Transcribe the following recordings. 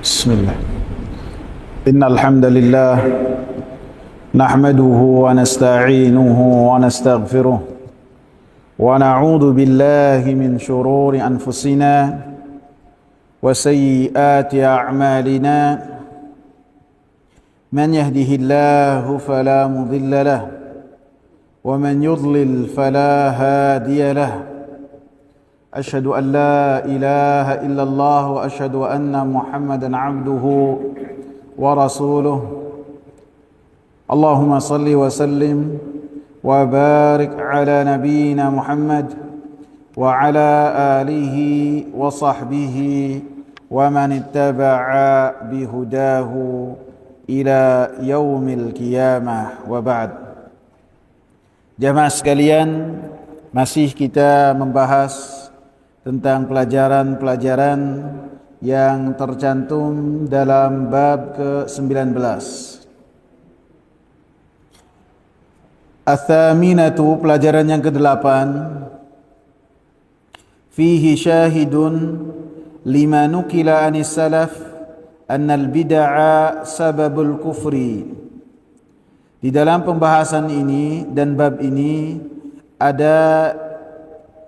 بسم الله. إن الحمد لله نحمده ونستعينه ونستغفره ونعوذ بالله من شرور أنفسنا وسيئات أعمالنا. من يهده الله فلا مضل له ومن يضلل فلا هادي له. أشهد أن لا إله إلا الله وأشهد أن محمدا عبده ورسوله. اللهم صل وسلم وبارك على نبينا محمد وعلى آله وصحبه ومن اتبع بهداه إلى يوم القيامة وبعد. Jamaah sekalian, masih kita membahas tentang pelajaran-pelajaran yang tercantum dalam bab ke-19. Ats-tsaminatu, pelajaran yang ke-8. Fihi syahidun lima nukila anis salaf annal bid'a sababul kufri. Di dalam pembahasan ini dan bab ini ada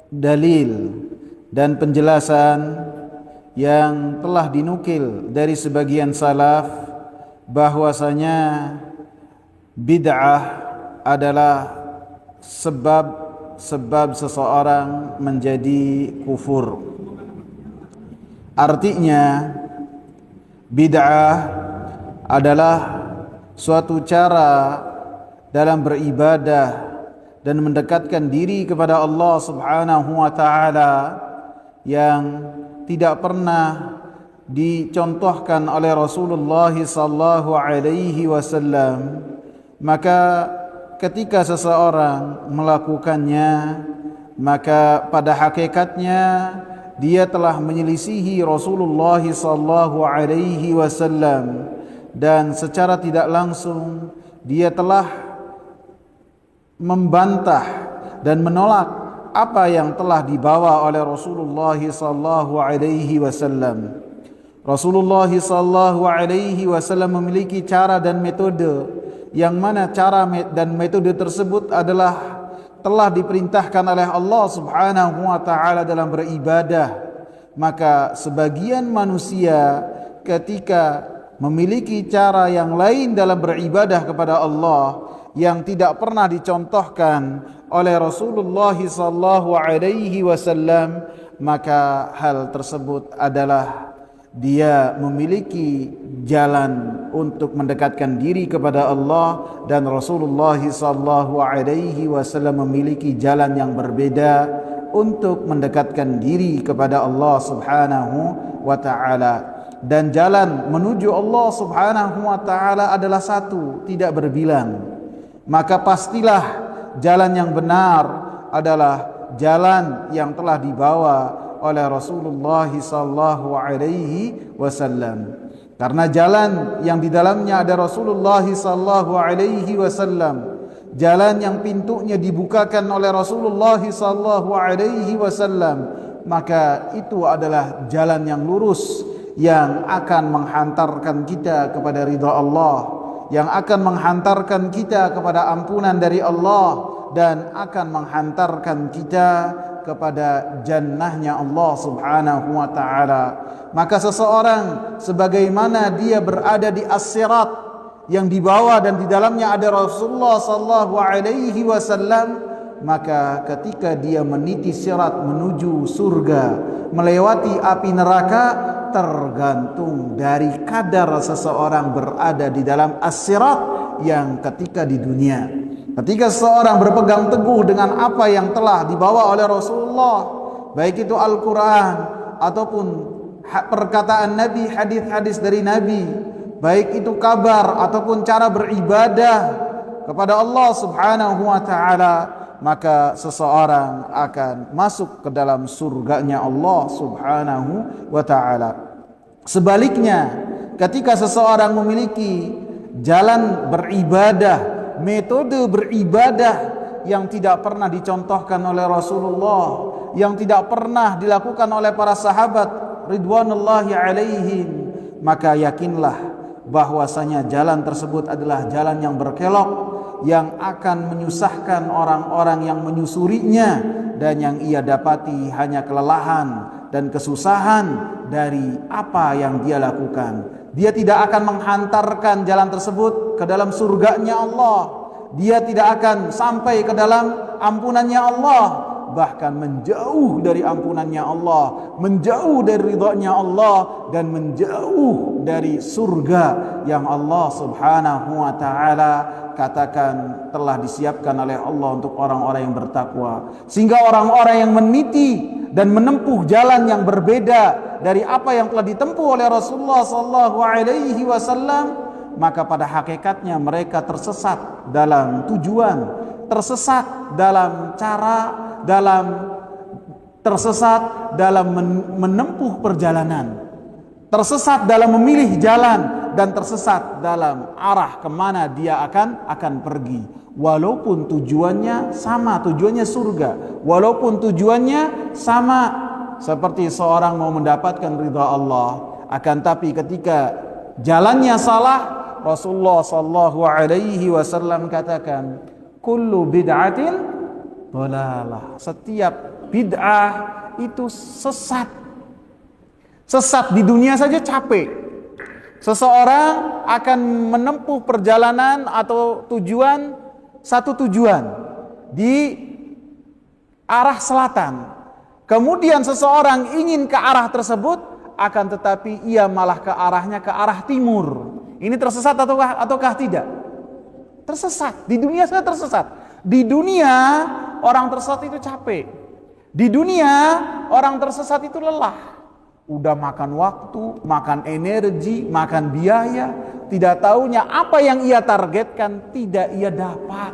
dalil dan penjelasan yang telah dinukil dari sebagian salaf bahwasanya bid'ah adalah sebab seseorang menjadi kufur. Artinya bid'ah adalah suatu cara dalam beribadah dan mendekatkan diri kepada Allah Subhanahu wa taala yang tidak pernah dicontohkan oleh Rasulullah sallallahu alaihi wasallam. Maka ketika seseorang melakukannya, maka pada hakikatnya dia telah menyelisihi Rasulullah sallallahu alaihi wasallam, dan secara tidak langsung dia telah membantah dan menolak apa yang telah dibawa oleh Rasulullah sallallahu alaihi wasallam. Rasulullah sallallahu alaihi wasallam memiliki cara dan metode yang mana cara dan metode tersebut adalah telah diperintahkan oleh Allah Subhanahu wa taala dalam beribadah. Maka sebagian manusia ketika memiliki cara yang lain dalam beribadah kepada Allah yang tidak pernah dicontohkan oleh Rasulullah sallallahu alaihi wasallam, maka hal tersebut adalah dia memiliki jalan untuk mendekatkan diri kepada Allah, dan Rasulullah sallallahu alaihi wasallam memiliki jalan yang berbeda untuk mendekatkan diri kepada Allah Subhanahu wa taala. Dan jalan menuju Allah Subhanahu wa taala adalah satu, tidak berbilang. Maka pastilah jalan yang benar adalah jalan yang telah dibawa oleh Rasulullah sallallahu alaihi wasallam. Karena jalan yang di dalamnya ada Rasulullah sallallahu alaihi wasallam, jalan yang pintunya dibukakan oleh Rasulullah sallallahu alaihi wasallam, maka itu adalah jalan yang lurus yang akan menghantarkan kita kepada ridha Allah, yang akan menghantarkan kita kepada ampunan dari Allah, dan akan menghantarkan kita kepada jannahnya Allah Subhanahu wa taala. Maka seseorang sebagaimana dia berada di as-sirat yang dibawa dan di dalamnya ada Rasulullah sallallahu alaihi wasallam, maka ketika dia meniti sirat menuju surga, melewati api neraka, tergantung dari kadar seseorang berada di dalam as-sirat yang ketika di dunia. Ketika seseorang berpegang teguh dengan apa yang telah dibawa oleh Rasulullah, baik itu Al-Quran ataupun perkataan Nabi, hadis-hadis dari Nabi, baik itu kabar ataupun cara beribadah kepada Allah Subhanahu wa taala, maka seseorang akan masuk ke dalam surganya Allah Subhanahu wa taala. Sebaliknya, ketika seseorang memiliki jalan beribadah, metode beribadah yang tidak pernah dicontohkan oleh Rasulullah, yang tidak pernah dilakukan oleh para sahabat ridwanullahi alaihim, maka yakinlah bahwasanya jalan tersebut adalah jalan yang berkelok, yang akan menyusahkan orang-orang yang menyusurinya, dan yang ia dapati hanya kelelahan dan kesusahan dari apa yang dia lakukan. Dia tidak akan menghantarkan jalan tersebut ke dalam surganya Allah. Dia tidak akan sampai ke dalam ampunannya Allah, bahkan menjauh dari ampunannya Allah, menjauh dari ridhonya Allah, dan menjauh dari surga yang Allah Subhanahu wa taala katakan telah disiapkan oleh Allah untuk orang-orang yang bertakwa. Sehingga orang-orang yang meniti dan menempuh jalan yang berbeda dari apa yang telah ditempuh oleh Rasulullah sallallahu alaihi wasallam, maka pada hakikatnya mereka tersesat dalam tujuan, tersesat dalam cara, tersesat dalam menempuh perjalanan, tersesat dalam memilih jalan, dan tersesat dalam arah kemana dia akan pergi. Walaupun tujuannya sama, tujuannya surga, walaupun tujuannya sama seperti seorang mau mendapatkan ridha Allah, akan tapi ketika jalannya salah, Rasulullah sallallahu alaihi wasallam katakan, kullu bid'atin dhalalah. Setiap bid'ah itu sesat. Sesat di dunia saja capek. Seseorang akan menempuh perjalanan atau satu tujuan di arah selatan. Kemudian seseorang ingin ke arah tersebut, akan tetapi ia malah ke arah timur. Ini tersesat ataukah tidak? Tersesat. Di dunia saya tersesat. Di dunia orang tersesat itu capek. Di dunia orang tersesat itu lelah. Udah makan waktu, makan energi, makan biaya, tidak tahunya apa yang ia targetkan tidak ia dapat.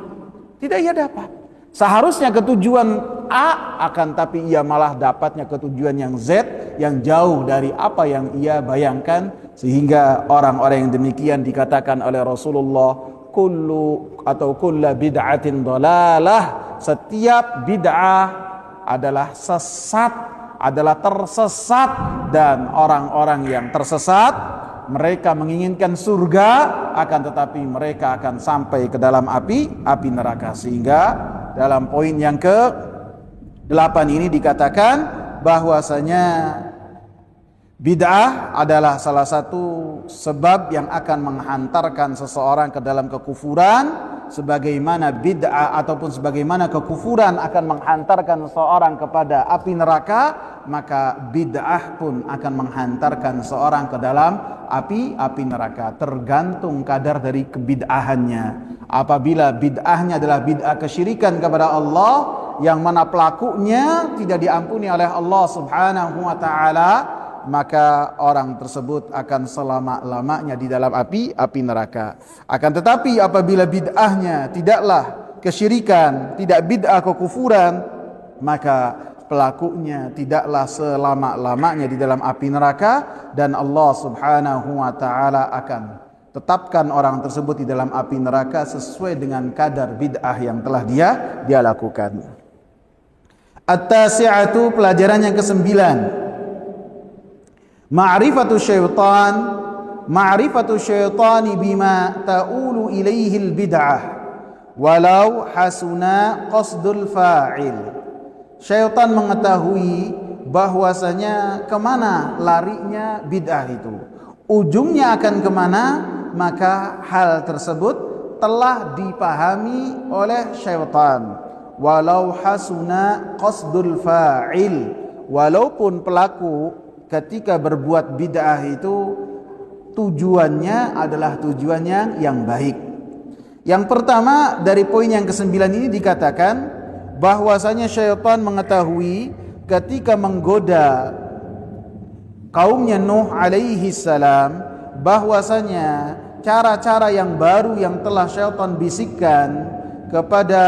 Tidak ia dapat. Seharusnya ke tujuan A, akan tapi ia malah dapatnya ke tujuan yang Z, yang jauh dari apa yang ia bayangkan. Sehingga orang-orang yang demikian dikatakan oleh Rasulullah, kullu bid'atin dhalalah. Setiap bid'ah adalah sesat, adalah tersesat, dan orang-orang yang tersesat mereka menginginkan surga, akan tetapi mereka akan sampai ke dalam api neraka. Sehingga dalam poin yang ke-8 ini dikatakan bahwasanya bid'ah adalah salah satu sebab yang akan menghantarkan seseorang ke dalam kekufuran. Sebagaimana bid'ah ataupun sebagaimana kekufuran akan menghantarkan seseorang kepada api neraka, maka bid'ah pun akan menghantarkan seseorang ke dalam api neraka. Tergantung kadar dari kebid'ahannya. Apabila bid'ahnya adalah bid'ah kesyirikan kepada Allah, yang mana pelakunya tidak diampuni oleh Allah Subhanahu wa taala, maka orang tersebut akan selama-lamanya di dalam api neraka. Akan tetapi apabila bid'ahnya tidaklah kesyirikan, tidak bid'ah kekufuran, maka pelakunya tidaklah selama-lamanya di dalam api neraka, dan Allah Subhanahu wa taala akan tetapkan orang tersebut di dalam api neraka sesuai dengan kadar bid'ah yang telah dia lakukan. At-tasi'atu, pelajaran yang ke-9. Ma'rifatu syaitani bima ta'ulu ilaihil bid'ah walau hasuna qasdul fa'il. Syaitan mengetahui bahwasanya kemana larinya bid'ah itu, ujungnya akan kemana, maka hal tersebut telah dipahami oleh syaitan. Walau hasuna qasdul fa'il, walaupun pelaku ketika berbuat bid'ah itu tujuannya adalah tujuan yang baik. Yang pertama dari poin yang ke-9 ini dikatakan bahwasanya syaitan mengetahui ketika menggoda kaumnya Nuh alaihi salam, bahwasanya cara-cara yang baru yang telah syaitan bisikkan kepada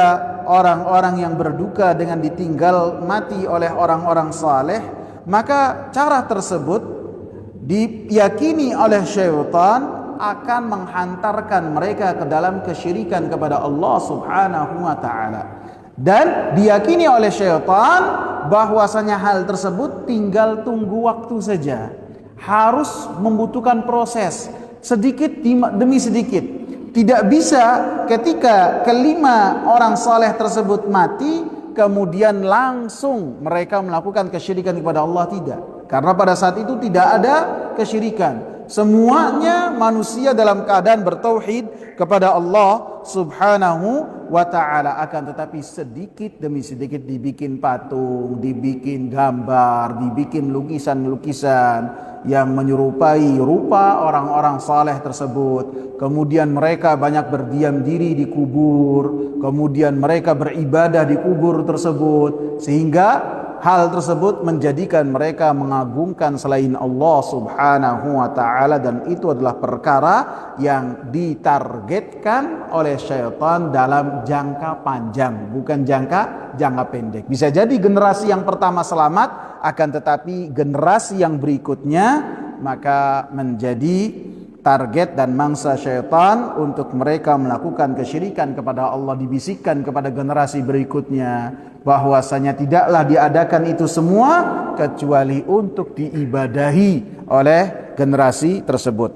orang-orang yang berduka dengan ditinggal mati oleh orang-orang saleh, maka cara tersebut diyakini oleh syaitan akan menghantarkan mereka ke dalam kesyirikan kepada Allah Subhanahu wa taala. Dan diyakini oleh syaitan bahwasanya hal tersebut tinggal tunggu waktu saja. harus membutuhkan proses sedikit demi sedikit. Tidak bisa ketika kelima orang saleh tersebut mati kemudian langsung mereka melakukan kesyirikan kepada Allah, tidak. Karena pada saat itu tidak ada kesyirikan. Semuanya manusia dalam keadaan bertauhid kepada Allah Subhanahu wa ta'ala. Akan tetapi sedikit demi sedikit dibikin patung, dibikin gambar, dibikin lukisan-lukisan yang menyerupai rupa orang-orang saleh tersebut. Kemudian mereka banyak berdiam diri di kubur, kemudian mereka beribadah di kubur tersebut, sehingga hal tersebut menjadikan mereka mengagungkan selain Allah Subhanahu wa ta'ala, dan itu adalah perkara yang ditargetkan oleh syaitan dalam jangka panjang, bukan jangka pendek. Bisa jadi generasi yang pertama selamat, akan tetapi generasi yang berikutnya maka menjadi target dan mangsa syaitan untuk mereka melakukan kesyirikan kepada Allah. Dibisikkan kepada generasi berikutnya bahwasanya tidaklah diadakan itu semua kecuali untuk diibadahi oleh generasi tersebut.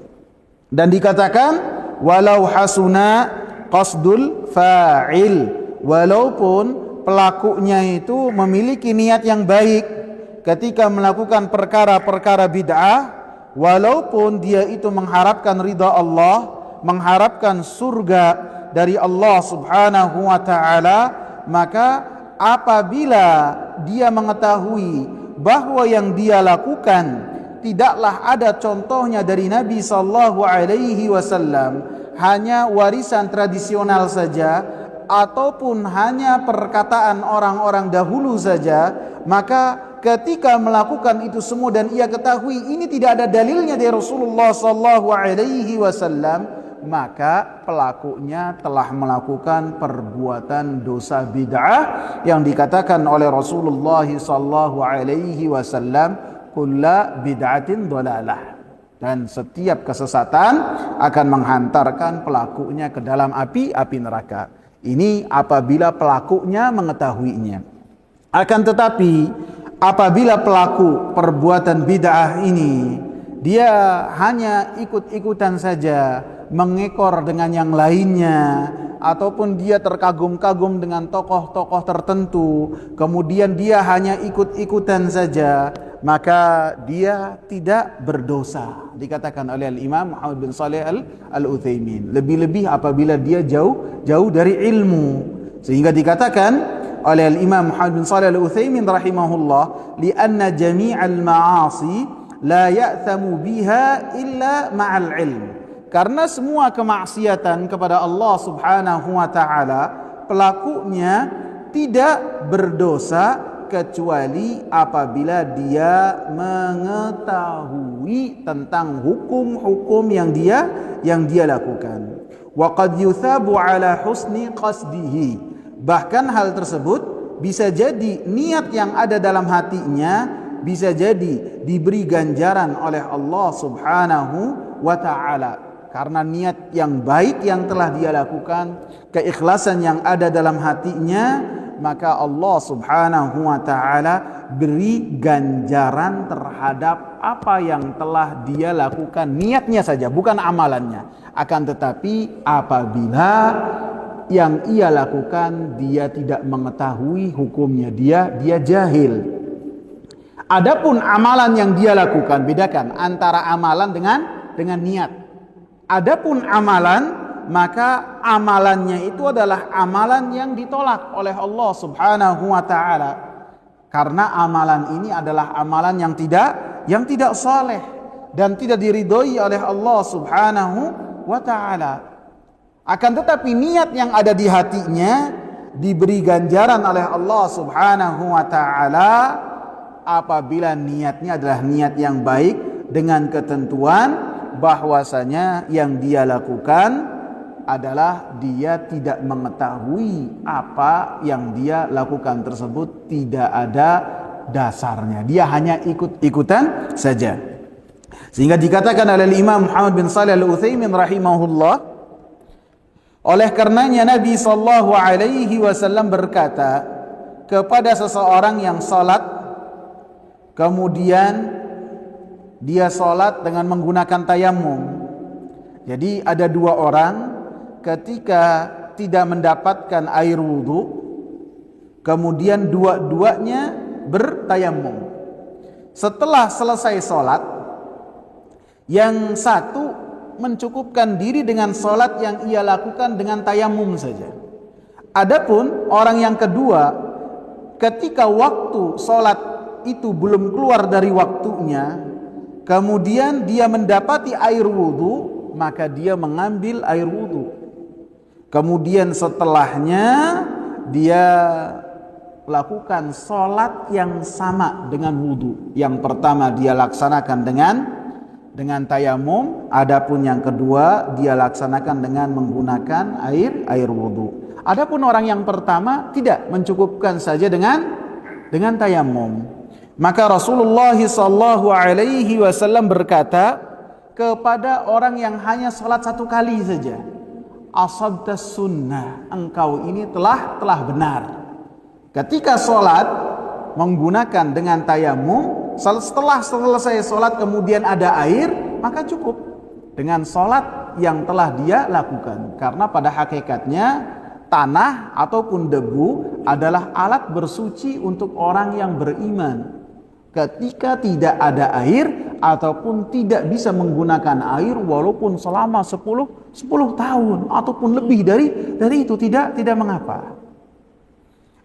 Dan dikatakan walau hasuna qasdul fa'il, walaupun pelakunya itu memiliki niat yang baik ketika melakukan perkara-perkara bid'ah, walaupun dia itu mengharapkan ridha Allah, mengharapkan surga dari Allah Subhanahu wa ta'ala, maka apabila dia mengetahui bahwa yang dia lakukan tidaklah ada contohnya dari Nabi sallallahu alaihi wasallam, hanya warisan tradisional saja ataupun hanya perkataan orang-orang dahulu saja, maka ketika melakukan itu semua dan ia ketahui ini tidak ada dalilnya dari Rasulullah sallallahu alaihi wasallam, maka pelakunya telah melakukan perbuatan dosa bid'ah yang dikatakan oleh Rasulullah sallallahu alaihi wasallam, kullu bid'atin dhalalah. Dan setiap kesesatan akan menghantarkan pelakunya ke dalam api neraka. Ini apabila pelakunya mengetahuinya. Akan tetapi apabila pelaku perbuatan bid'ah ini dia hanya ikut-ikutan saja, mengekor dengan yang lainnya, ataupun dia terkagum-kagum dengan tokoh-tokoh tertentu, kemudian dia hanya ikut-ikutan saja, maka dia tidak berdosa. Dikatakan oleh Al-Imam Muhammad bin Shalih Al-Utsaimin, lebih-lebih apabila dia jauh dari ilmu. Sehingga dikatakan oleh Al-Imam Muhammad bin Shalih Al-Utsaimin rahimahullah, li'anna jami'al ma'asi la ya'thamu biha illa ma'al ilm. Karena semua kemaksiatan kepada Allah Subhanahu wa ta'ala, pelakunya tidak berdosa kecuali apabila dia mengetahui tentang hukum-hukum yang dia lakukan. Wa qad yuthabu ala husni qasdihi. Bahkan hal tersebut bisa jadi niat yang ada dalam hatinya bisa jadi diberi ganjaran oleh Allah Subhanahu wa ta'ala. Karena niat yang baik yang telah dia lakukan, keikhlasan yang ada dalam hatinya, maka Allah Subhanahu wa ta'ala beri ganjaran terhadap apa yang telah dia lakukan, niatnya saja, bukan amalannya. Akan tetapi apabila yang ia lakukan dia tidak mengetahui hukumnya, dia jahil. Adapun amalan yang dia lakukan, bedakan antara amalan dengan niat. Adapun amalan, maka amalannya itu adalah amalan yang ditolak oleh Allah Subhanahu wa ta'ala. Karena amalan ini adalah amalan yang tidak saleh dan tidak diridhoi oleh Allah Subhanahu wa ta'ala. Akan tetapi niat yang ada di hatinya diberi ganjaran oleh Allah Subhanahu wa ta'ala apabila niatnya adalah niat yang baik dengan ketentuan bahwasanya yang dia lakukan adalah dia tidak mengetahui apa yang dia lakukan tersebut tidak ada dasarnya, dia hanya ikut-ikutan saja. Sehingga dikatakan oleh Imam Muhammad bin Shalih Al-Utsaimin rahimahullah, oleh karenanya Nabi sallallahu alaihi wasallam berkata kepada seseorang yang salat kemudian dia sholat dengan menggunakan tayamum. Jadi ada dua orang ketika tidak mendapatkan air wudhu, kemudian dua-duanya bertayamum. Setelah selesai sholat, yang satu mencukupkan diri dengan sholat yang ia lakukan dengan tayamum saja. Adapun orang yang kedua, ketika waktu sholat itu belum keluar dari waktunya, kemudian dia mendapati air wudhu, maka dia mengambil air wudhu. Kemudian setelahnya dia lakukan sholat yang sama dengan wudhu. Yang pertama dia laksanakan dengan tayamum, adapun yang kedua dia laksanakan dengan menggunakan air wudhu. Adapun orang yang pertama tidak, mencukupkan saja dengan tayamum. Maka Rasulullah SAW berkata kepada orang yang hanya sholat satu kali saja, asabtas sunnah, engkau ini telah benar. Ketika sholat menggunakan dengan tayamum, setelah selesai sholat kemudian ada air, maka cukup dengan sholat yang telah dia lakukan. Karena pada hakikatnya tanah ataupun debu adalah alat bersuci untuk orang yang beriman. Ketika tidak ada air ataupun tidak bisa menggunakan air walaupun selama 10 tahun ataupun lebih dari itu, tidak mengapa.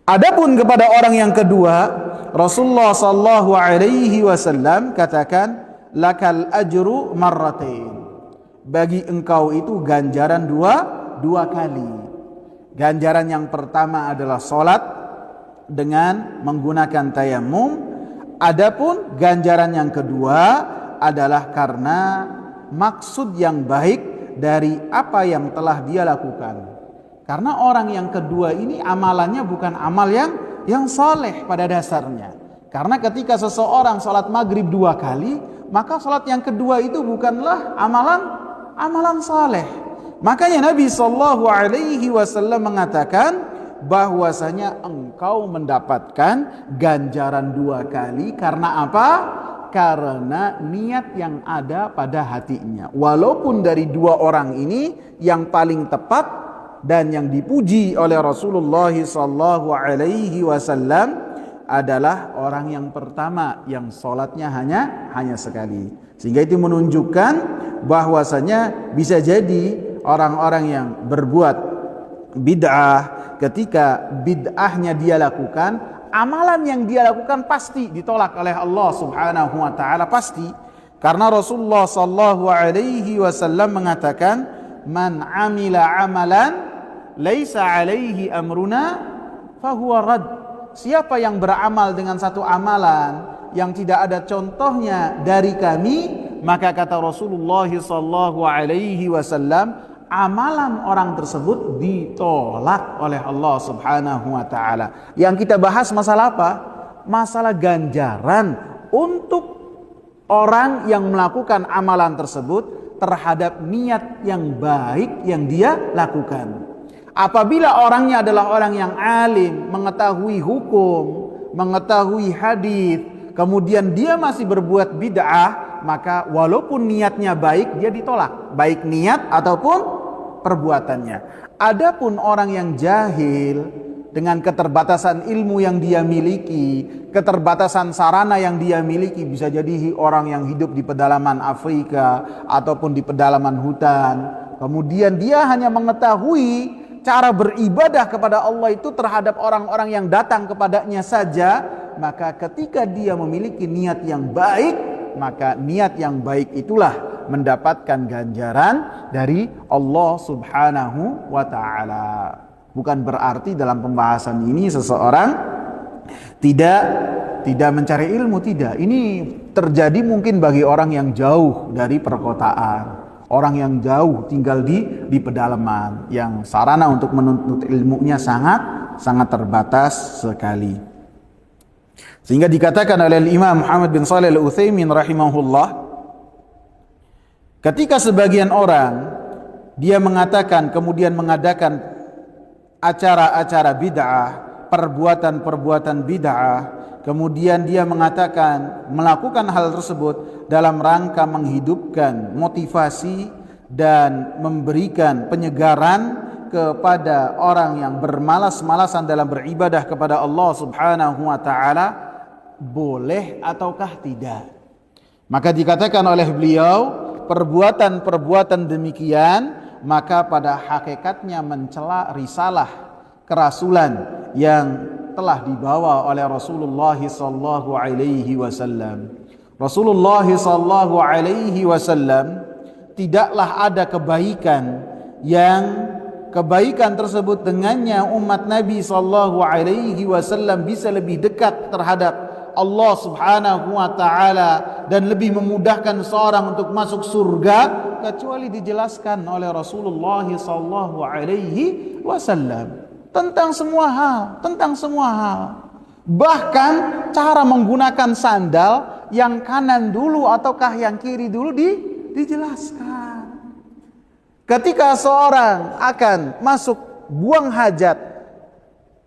Adapun kepada orang yang kedua, Rasulullah sallallahu alaihi wasallam katakan, lakal ajru marratain. Bagi engkau itu ganjaran dua kali. Ganjaran yang pertama adalah salat dengan menggunakan tayamum. Adapun ganjaran yang kedua adalah karena maksud yang baik dari apa yang telah dia lakukan. Karena orang yang kedua ini amalannya bukan amal yang soleh pada dasarnya. Karena ketika seseorang sholat maghrib 2 kali, maka sholat yang kedua itu bukanlah amalan soleh. Makanya Nabi SAW mengatakan bahwasanya engkau mendapatkan ganjaran 2 kali. Karena apa? Karena niat yang ada pada hatinya. Walaupun dari 2 orang ini yang paling tepat dan yang dipuji oleh Rasulullah SAW adalah orang yang pertama yang sholatnya hanya sekali. Sehingga itu menunjukkan bahwasanya bisa jadi orang-orang yang berbuat bid'ah, ketika bid'ahnya dia lakukan, amalan yang dia lakukan pasti ditolak oleh Allah Subhanahu wa taala, pasti. Karena Rasulullah SAW mengatakan, man amila amalan laisa alaihi amruna fahuwa rad. Siapa yang beramal dengan satu amalan yang tidak ada contohnya dari kami, maka kata Rasulullah SAW, amalan orang tersebut ditolak oleh Allah Subhanahu wa taala. Yang kita bahas masalah apa? Masalah ganjaran untuk orang yang melakukan amalan tersebut terhadap niat yang baik yang dia lakukan. Apabila orangnya adalah orang yang alim, mengetahui hukum, mengetahui hadis, kemudian dia masih berbuat bid'ah, maka walaupun niatnya baik, dia ditolak, baik niat ataupun perbuatannya. Adapun orang yang jahil dengan keterbatasan ilmu yang dia miliki, keterbatasan sarana yang dia miliki, bisa jadi orang yang hidup di pedalaman Afrika ataupun di pedalaman hutan, kemudian dia hanya mengetahui cara beribadah kepada Allah itu terhadap orang-orang yang datang kepadanya saja, maka ketika dia memiliki niat yang baik, maka niat yang baik itulah mendapatkan ganjaran dari Allah Subhanahu wa taala. Bukan berarti dalam pembahasan ini seseorang tidak mencari ilmu, tidak. Ini terjadi mungkin bagi orang yang jauh dari perkotaan. Orang yang jauh tinggal di pedalaman, yang sarana untuk menuntut ilmunya sangat terbatas sekali. Sehingga dikatakan oleh Imam Muhammad bin Shalih Al-Utsaimin rahimahullah, ketika sebagian orang dia mengatakan kemudian mengadakan acara-acara bid'ah, perbuatan-perbuatan bid'ah, kemudian dia mengatakan melakukan hal tersebut dalam rangka menghidupkan motivasi dan memberikan penyegaran kepada orang yang bermalas-malasan dalam beribadah kepada Allah Subhanahu wa taala, boleh ataukah tidak? Maka dikatakan oleh beliau, perbuatan-perbuatan demikian maka pada hakikatnya mencela risalah kerasulan yang telah dibawa oleh Rasulullah sallallahu alaihi wasallam. Rasulullah sallallahu alaihi wasallam tidaklah ada kebaikan yang kebaikan tersebut dengannya umat Nabi sallallahu alaihi wasallam bisa lebih dekat terhadap Allah Subhanahu wa taala dan lebih memudahkan seorang untuk masuk surga kecuali dijelaskan oleh Rasulullah sallallahu alaihi wasallam tentang semua hal. Bahkan cara menggunakan sandal yang kanan dulu ataukah yang kiri dulu dijelaskan. Ketika seorang akan masuk buang hajat,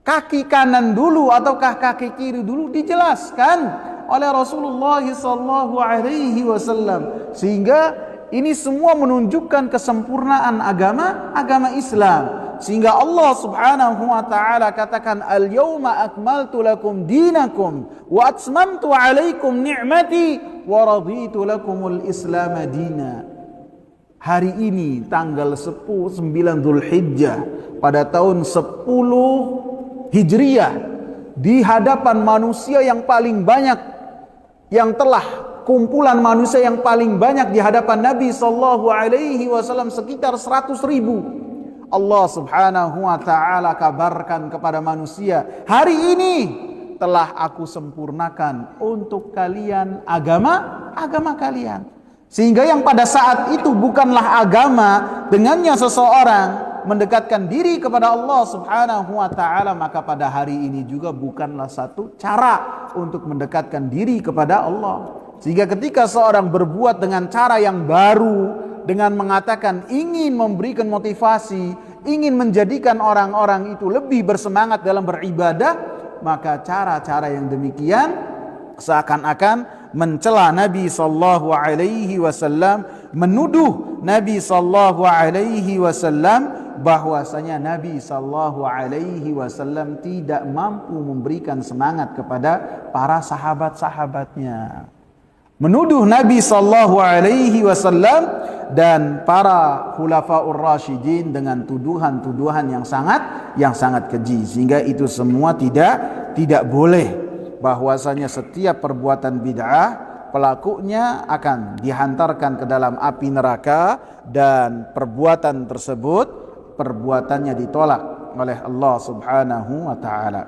kaki kanan dulu ataukah kaki kiri dulu dijelaskan oleh Rasulullah sallallahu alaihi wasallam, sehingga ini semua menunjukkan kesempurnaan agama Islam, sehingga Allah Subhanahu wa taala katakan al-yauma akmaltu lakum dinakum wa atmamtu alaikum ni'mati wa raditu lakumul islam dina. Hari ini tanggal 9 Dzulhijjah pada tahun 10 Hijriah, di hadapan manusia yang paling banyak, yang telah kumpulan manusia yang paling banyak di hadapan Nabi sallallahu alaihi wasallam sekitar 100.000. Allah Subhanahu wa taala kabarkan kepada manusia, hari ini telah aku sempurnakan untuk kalian agama kalian. Sehingga yang pada saat itu bukanlah agama dengannya seseorang mendekatkan diri kepada Allah Subhanahu wa taala, maka pada hari ini juga bukanlah satu cara untuk mendekatkan diri kepada Allah. Sehingga ketika seorang berbuat dengan cara yang baru, dengan mengatakan ingin memberikan motivasi, ingin menjadikan orang-orang itu lebih bersemangat dalam beribadah, maka cara-cara yang demikian seakan-akan mencela Nabi sallallahu alaihi wasallam, menuduh Nabi sallallahu alaihi wasallam bahwasanya Nabi sallallahu alaihi wasallam tidak mampu memberikan semangat kepada para sahabat-sahabatnya. Menuduh Nabi sallallahu alaihi wasallam dan para khulafaur rasyidin dengan tuduhan-tuduhan yang sangat keji, sehingga itu semua tidak boleh. Bahwasanya setiap perbuatan bid'ah pelakunya akan dihantarkan ke dalam api neraka, dan perbuatan tersebut perbuatannya ditolak oleh Allah Subhanahu wa taala.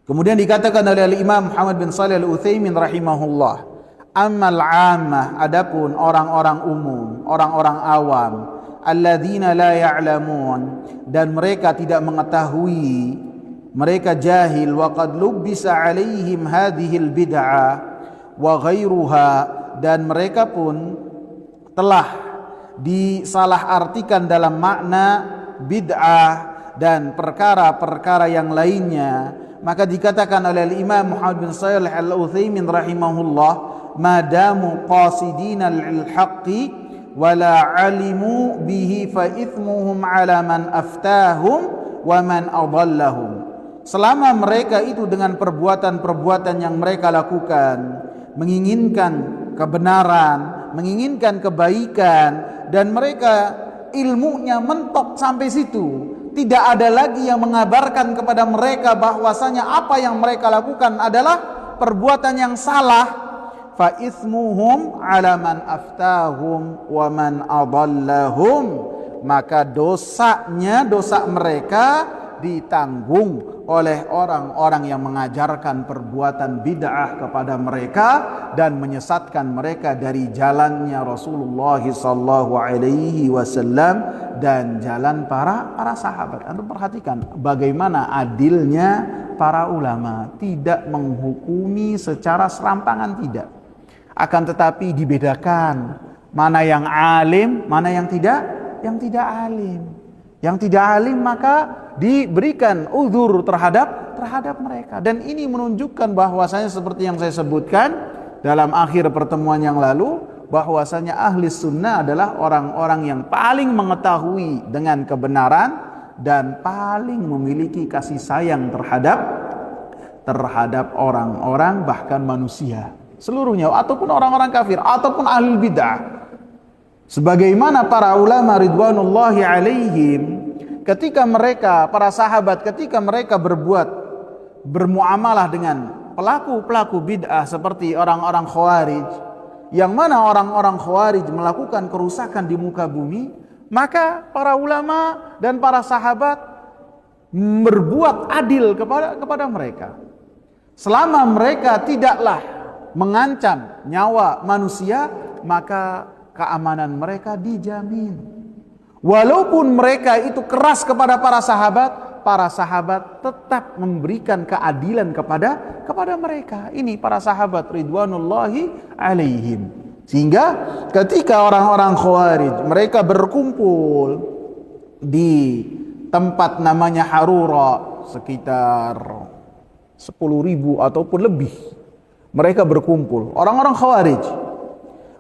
Kemudian dikatakan oleh Imam Muhammad bin Shalih Al-Utsaimin rahimahullah, ammal 'ammah, adapun orang-orang umum, orang-orang awam, alladzina la ya'lamun, dan mereka tidak mengetahui, mereka jahil, wa qad lubbisa alaihim hadhil bid'ah wa ghairuha, dan mereka pun telah disalahartikan dalam makna bid'ah dan perkara-perkara yang lainnya. Maka dikatakan oleh Imam Muhammad bin Shalih Al-Utsaimin rahimahullah, madamu qasidina lil-haqqi wa la alimu bihi fa ithmuhum ala man aftahum wa man adallahum. Selama mereka itu dengan perbuatan-perbuatan yang mereka lakukan, menginginkan kebenaran, menginginkan kebaikan, dan mereka ilmunya mentok sampai situ, tidak ada lagi yang mengabarkan kepada mereka bahwasanya apa yang mereka lakukan adalah perbuatan yang salah, fa itsmuhum ala man aftahum wa man adallahum, maka dosa mereka ditanggung oleh orang-orang yang mengajarkan perbuatan bid'ah kepada mereka dan menyesatkan mereka dari jalannya Rasulullah sallallahu alaihi wasallam dan jalan para sahabat. Anda perhatikan bagaimana adilnya para ulama, tidak menghukumi secara serampangan, tidak. Akan tetapi dibedakan mana yang alim, mana yang tidak alim. Yang tidak alim maka diberikan uzur terhadap terhadap mereka. Dan ini menunjukkan bahwasanya seperti yang saya sebutkan dalam akhir pertemuan yang lalu, bahwasanya ahli sunnah adalah orang-orang yang paling mengetahui dengan kebenaran dan paling memiliki kasih sayang terhadap orang-orang, bahkan manusia seluruhnya, ataupun orang-orang kafir ataupun ahli bid'ah. Sebagaimana para ulama ridwanullahi alaihim, ketika mereka, para sahabat, ketika mereka bermuamalah dengan pelaku-pelaku bid'ah seperti orang-orang Khawarij, yang mana orang-orang Khawarij melakukan kerusakan di muka bumi, maka para ulama dan para sahabat berbuat adil kepada mereka. Selama mereka tidaklah mengancam nyawa manusia, maka keamanan mereka dijamin. Walaupun mereka itu keras kepada para sahabat tetap memberikan keadilan kepada mereka. Ini para sahabat ridwanullahi alaihim. Sehingga ketika orang-orang Khawarij mereka berkumpul di tempat namanya Harura, sekitar 10.000 ataupun lebih, mereka berkumpul orang-orang Khawarij.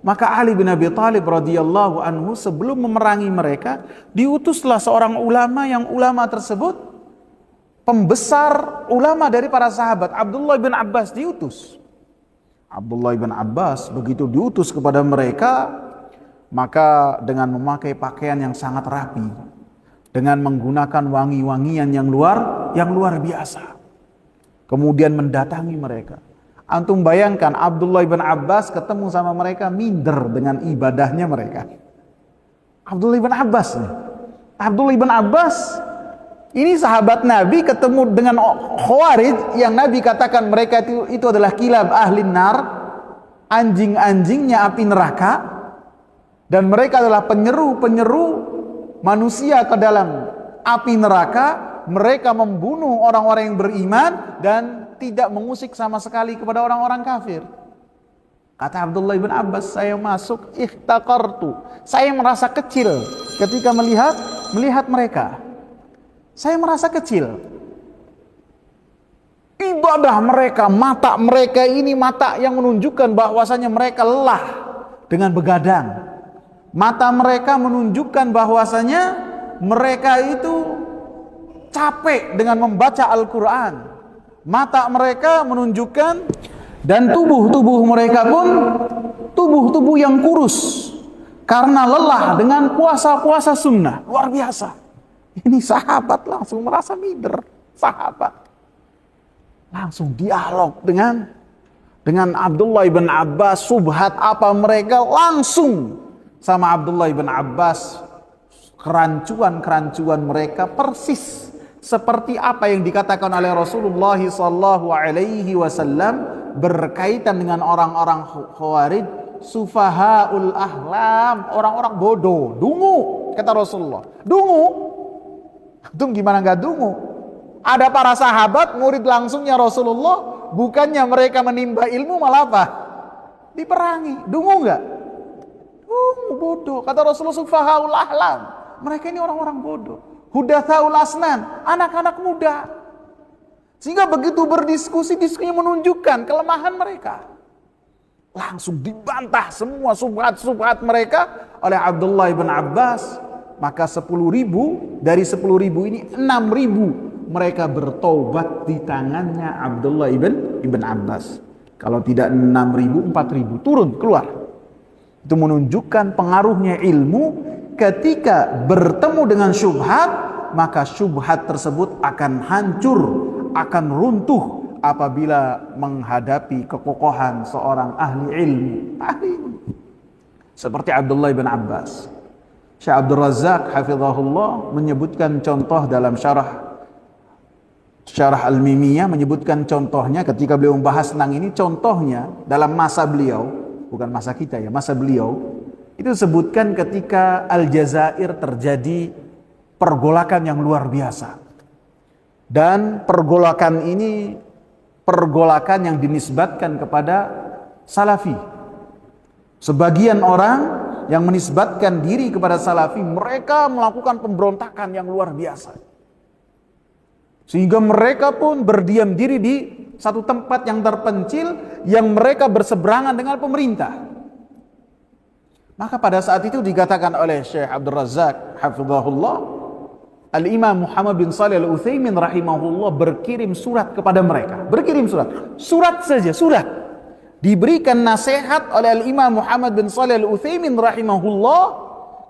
Maka Ali bin Abi Thalib radhiyallahu anhu sebelum memerangi mereka, diutuslah seorang ulama, yang ulama tersebut pembesar ulama dari para sahabat, Abdullah bin Abbas diutus. Abdullah bin Abbas begitu diutus kepada mereka, maka dengan memakai pakaian yang sangat rapi, dengan menggunakan wangi-wangian yang luar biasa, kemudian mendatangi mereka. Antum bayangkan Abdullah bin Abbas ketemu sama mereka, minder dengan ibadahnya mereka. Abdullah bin Abbas ini sahabat Nabi ketemu dengan Khawarij yang Nabi katakan mereka itu adalah kilab ahli nar, anjing-anjingnya api neraka, dan mereka adalah penyeru manusia ke dalam api neraka. Mereka membunuh orang-orang yang beriman dan tidak mengusik sama sekali kepada orang-orang kafir. Kata Abdullah bin Abbas, saya masuk ihtaqartu, saya merasa kecil ketika melihat mereka. Saya merasa kecil. Ibadah mereka, mata mereka ini mata yang menunjukkan bahwasanya mereka lelah dengan begadang. Mata mereka menunjukkan bahwasanya mereka itu capek dengan membaca Al-Quran. Mata mereka menunjukkan, dan tubuh mereka pun tubuh yang kurus karena lelah dengan puasa sunnah. Luar biasa. Ini sahabat langsung merasa minder. Sahabat langsung dialog dengan Abdullah bin Abbas. Subhat apa mereka, langsung sama Abdullah bin Abbas. Kerancuan mereka persis seperti apa yang dikatakan oleh Rasulullah SAW berkaitan dengan orang-orang Khawarij, sufahaul ahlam, orang-orang bodoh, dungu, kata Rasulullah. Dungu? Antum gimana nggak dungu? Ada para sahabat murid langsungnya Rasulullah, bukannya mereka menimba ilmu, malah apa? Diperangi. Dungu nggak? Dungu, bodoh. Kata Rasulullah, sufahaul ahlam, mereka ini orang-orang bodoh. Hudatsaul asnan, anak-anak muda. Sehingga begitu berdiskusi, diskusinya menunjukkan kelemahan mereka. Langsung dibantah semua subhat mereka oleh Abdullah bin Abbas. Maka 10.000, dari 10.000 ini 6.000 mereka bertaubat di tangannya Abdullah ibn Abbas. Kalau tidak 6.000, 4.000 turun keluar. Itu menunjukkan pengaruhnya ilmu. Ketika bertemu dengan syubhat, maka syubhat tersebut akan hancur, akan runtuh apabila menghadapi kekokohan seorang ahli ilmu. Seperti Abdullah bin Abbas. Syekh Abdul Razak hafizahullah menyebutkan contoh dalam syarah Al-Mimiyah, menyebutkan contohnya ketika beliau membahas tentang ini. Contohnya dalam masa beliau, bukan masa kita ya, masa beliau itu sebutkan ketika Aljazair terjadi pergolakan yang luar biasa. Dan pergolakan ini pergolakan yang dinisbatkan kepada Salafi. Sebagian orang yang menisbatkan diri kepada Salafi, mereka melakukan pemberontakan yang luar biasa. Sehingga mereka pun berdiam diri di satu tempat yang terpencil yang mereka berseberangan dengan pemerintah. Maka pada saat itu dikatakan oleh Syekh Abdul Razak hafizahullah, Al-Imam Muhammad bin Shalih Al-Utsaimin rahimahullah berkirim surat kepada mereka. Berkirim surat saja, surat. Diberikan nasihat oleh Al-Imam Muhammad bin Shalih Al-Utsaimin rahimahullah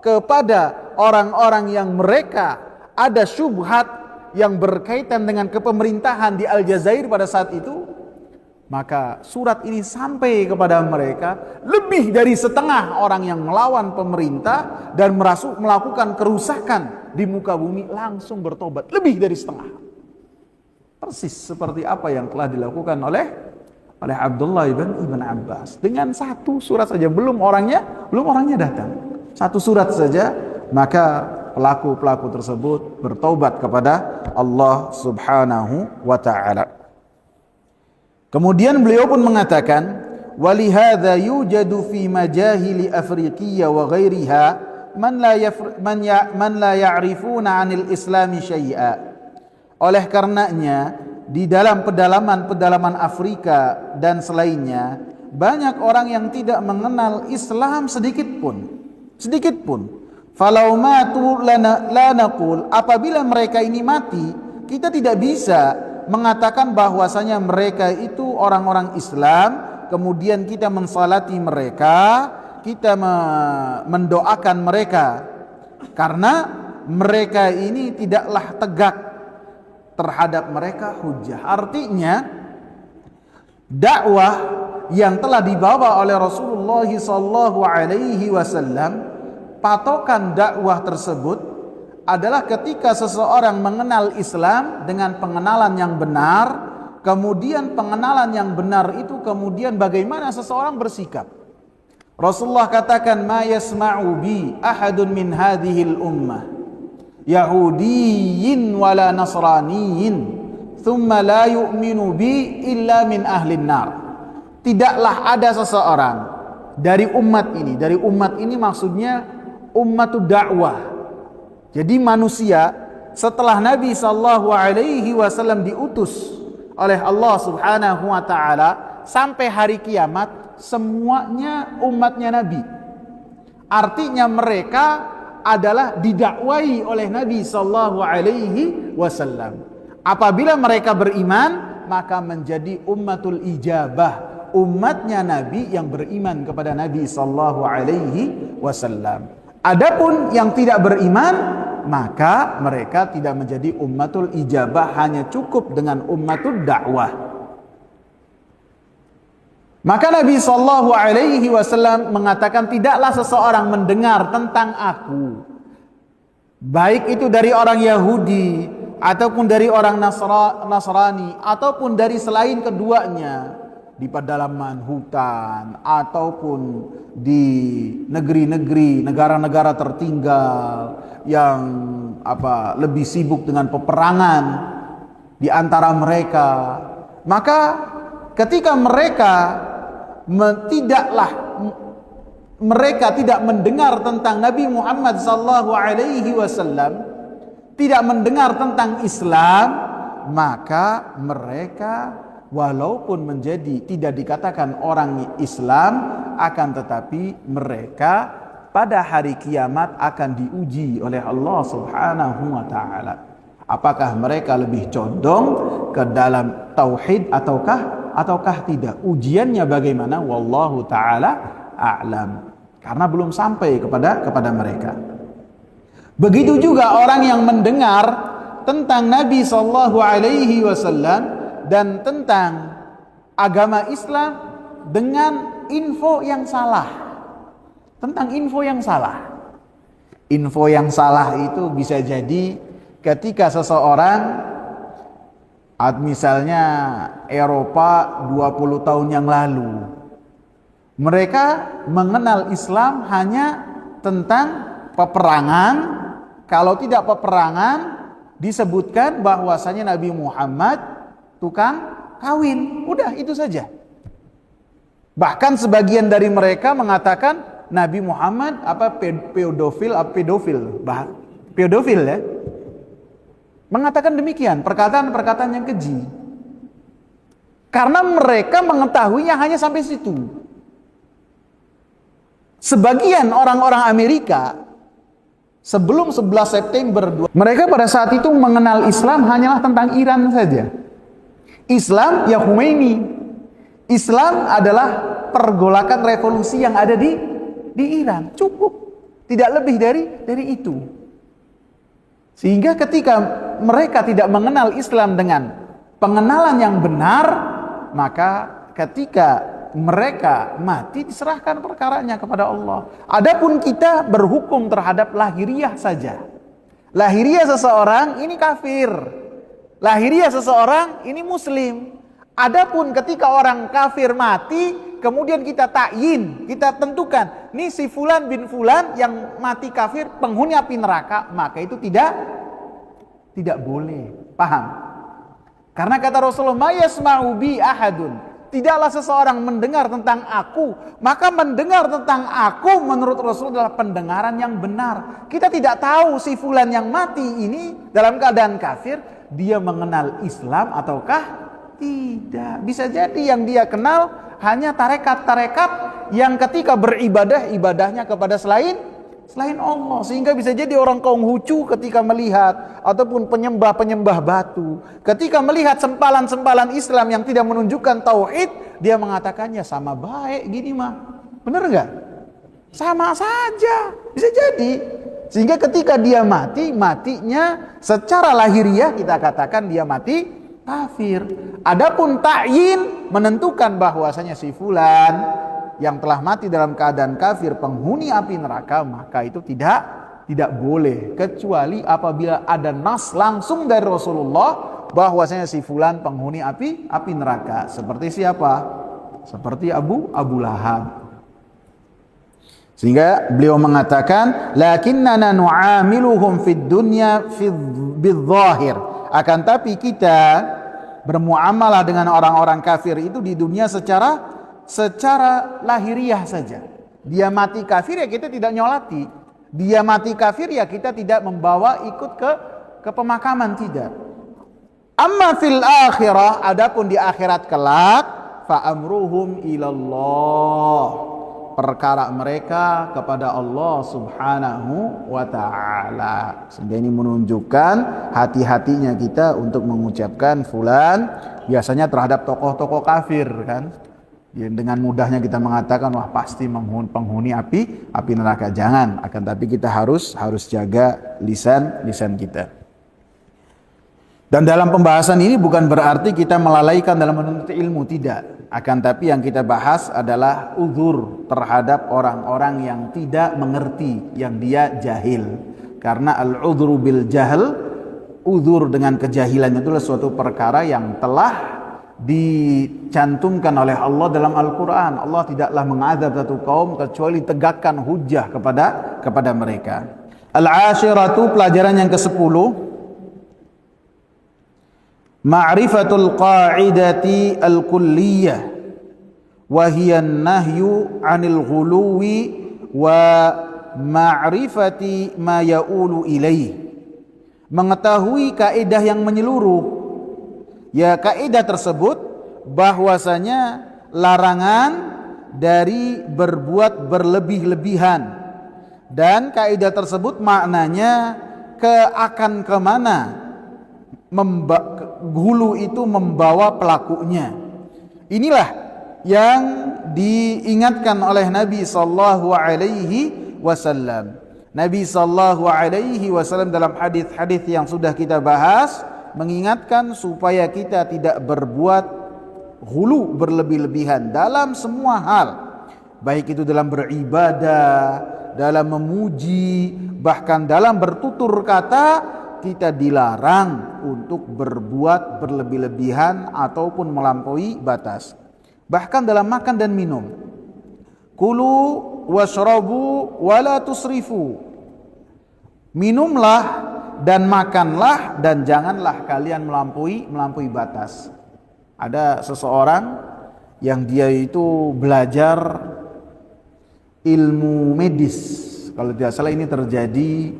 kepada orang-orang yang mereka ada syubhat yang berkaitan dengan kepemerintahan di Aljazair pada saat itu. Maka surat ini sampai kepada mereka. Lebih dari setengah orang yang melawan pemerintah dan melakukan kerusakan di muka bumi langsung bertobat. Lebih dari setengah. Persis seperti apa yang telah dilakukan oleh Abdullah ibn Abbas. Dengan satu surat saja, belum orangnya datang. Satu surat saja, maka pelaku-pelaku tersebut bertaubat kepada Allah Subhanahu wa ta'ala. Kemudian beliau pun mengatakan, walihadza yujadu fi majahili Afriqiyya wa ghairiha man la ya'rifuna 'anil Islami syai'a. Oleh karenanya di dalam pedalaman Afrika dan selainnya banyak orang yang tidak mengenal Islam sedikit pun. Falau matu la naqul, apabila mereka ini mati, kita tidak bisa mengatakan bahwasanya mereka itu orang-orang Islam, kemudian kita mensalati mereka, kita mendoakan mereka, karena mereka ini tidaklah tegak terhadap mereka hujjah. Artinya dakwah yang telah dibawa oleh Rasulullah SAW, patokan dakwah tersebut adalah ketika seseorang mengenal Islam dengan pengenalan yang benar, kemudian pengenalan yang benar itu kemudian bagaimana seseorang bersikap. Rasulullah katakan, ma yasma'u bi ahadun min hadhil ummah yahudiyyin wala nasraniyyin thumma la yu'minu bi illa min ahlin nar. Tidaklah ada seseorang dari umat ini maksudnya ummatud dakwah. Jadi manusia setelah Nabi SAW diutus oleh Allah Subhanahu wa ta'ala sampai hari kiamat, semuanya umatnya Nabi. Artinya mereka adalah didakwai oleh Nabi SAW. Apabila mereka beriman, maka menjadi ummatul ijabah, umatnya Nabi yang beriman kepada Nabi SAW. Adapun yang tidak beriman, maka mereka tidak menjadi ummatul ijabah, hanya cukup dengan ummatul dakwah. Maka Nabi SAW mengatakan, tidaklah seseorang mendengar tentang aku, baik itu dari orang Yahudi ataupun dari orang Nasrani ataupun dari selain keduanya, di pedalaman hutan ataupun di negeri-negeri, negara-negara tertinggal yang lebih sibuk dengan peperangan di antara mereka. Maka ketika mereka tidak mendengar tentang Nabi Muhammad SAW, tidak mendengar tentang Islam, maka mereka walaupun menjadi tidak dikatakan orang Islam, akan tetapi mereka pada hari kiamat akan diuji oleh Allah Subhanahu wa ta'ala. Apakah mereka lebih condong ke dalam tauhid ataukah tidak? Ujiannya bagaimana? Wallahu ta'ala a'lam. Karena belum sampai kepada mereka. Begitu juga orang yang mendengar tentang Nabi SAW dan tentang agama Islam dengan info yang salah. Tentang info yang salah. Info yang salah itu bisa jadi ketika seseorang, misalnya Eropa 20 tahun yang lalu, mereka mengenal Islam hanya tentang peperangan. Kalau tidak peperangan, disebutkan bahwasanya Nabi Muhammad tukang kawin. Udah, itu saja. Bahkan sebagian dari mereka mengatakan Nabi Muhammad pedofil ya. mengatakan demikian, perkataan-perkataan yang keji. Karena mereka mengetahuinya hanya sampai situ. Sebagian orang-orang Amerika sebelum 11 September, mereka pada saat itu mengenal Islam hanyalah tentang Iran saja. Islam ya Khomeini. Islam adalah pergolakan revolusi yang ada di Iran. Cukup. Tidak lebih dari itu. Sehingga ketika mereka tidak mengenal Islam dengan pengenalan yang benar, maka ketika mereka mati diserahkan perkaranya kepada Allah. Adapun kita berhukum terhadap lahiriah saja. Lahiriah seseorang ini kafir. Lahiriah seseorang ini muslim. Adapun ketika orang kafir mati, kemudian kita takyin, kita tentukan, ini si fulan bin fulan yang mati kafir penghuni api neraka, maka itu tidak boleh. Paham? Karena kata Rasulullah, "Ma yasma'u bi ahadun." Tidaklah seseorang mendengar tentang aku, maka mendengar tentang aku menurut Rasul adalah pendengaran yang benar. Kita tidak tahu si fulan yang mati ini dalam keadaan kafir, dia mengenal Islam ataukah tidak. Bisa jadi yang dia kenal hanya tarekat-tarekat yang ketika beribadah, ibadahnya kepada selain Allah. Sehingga bisa jadi orang Konghucu ketika melihat, ataupun penyembah-penyembah batu, ketika melihat sempalan-sempalan Islam yang tidak menunjukkan tauhid, dia mengatakannya sama baik gini mah. Benar enggak? Sama saja. Bisa jadi. Sehingga ketika dia matinya secara lahiriah kita katakan dia mati kafir. Adapun ta'yin menentukan bahwasanya si fulan yang telah mati dalam keadaan kafir penghuni api neraka, maka itu tidak boleh kecuali apabila ada nas langsung dari Rasulullah bahwasanya si fulan penghuni api neraka. Seperti siapa? Seperti Abu Lahab. Sehingga beliau mengatakan, lakinnana nu'amiluhum fid dunya bidzahir. Akan tapi kita bermuamalah dengan orang-orang kafir itu di dunia secara lahiriah saja. Dia mati kafir ya kita tidak nyolati. Dia mati kafir ya kita tidak membawa ikut ke pemakaman, tidak. Amma fil akhirah, adapun di akhirat kelak, fa amruhum ilallah. Perkara mereka kepada Allah Subhanahu wa ta'ala. Sehingga ini menunjukkan hati-hatinya kita untuk mengucapkan fulan, biasanya terhadap tokoh-tokoh kafir kan. Dengan mudahnya kita mengatakan wah pasti penghuni api neraka. Jangan, akan tapi kita harus jaga lisan kita. Dan dalam pembahasan ini bukan berarti kita melalaikan dalam menuntut ilmu, tidak. Akan tapi yang kita bahas adalah uzur terhadap orang-orang yang tidak mengerti, yang dia jahil. Karena al-udhru bil jahl, uzur dengan kejahilan itu adalah suatu perkara yang telah dicantumkan oleh Allah dalam Al-Quran. Allah tidaklah mengazab satu kaum kecuali tegakkan hujjah kepada mereka. Al-ashiratu, pelajaran yang ke-10, ma'rifatul qa'idati al-kulliyah wa hiya an-nahyu 'anil ghuluwi wa ma'rifati ma ya'ulu ilaih. Mengetahui kaidah yang menyeluruh. Ya, kaidah tersebut bahwasanya larangan dari berbuat berlebih-lebihan, dan kaidah tersebut maknanya akan kemana hulu itu membawa pelakunya. Inilah yang diingatkan oleh Nabi sallallahu alaihi wasallam. Nabi sallallahu alaihi wasallam dalam hadis-hadis yang sudah kita bahas mengingatkan supaya kita tidak berbuat hulu, berlebih-lebihan dalam semua hal, baik itu dalam beribadah, dalam memuji, bahkan dalam bertutur kata. Kita dilarang untuk berbuat berlebih-lebihan ataupun melampaui batas. Bahkan dalam makan dan minum. Kulu washrabu wala tusrifu. Minumlah dan makanlah dan janganlah kalian melampaui batas. Ada seseorang yang dia itu belajar ilmu medis. Kalau tidak salah ini terjadi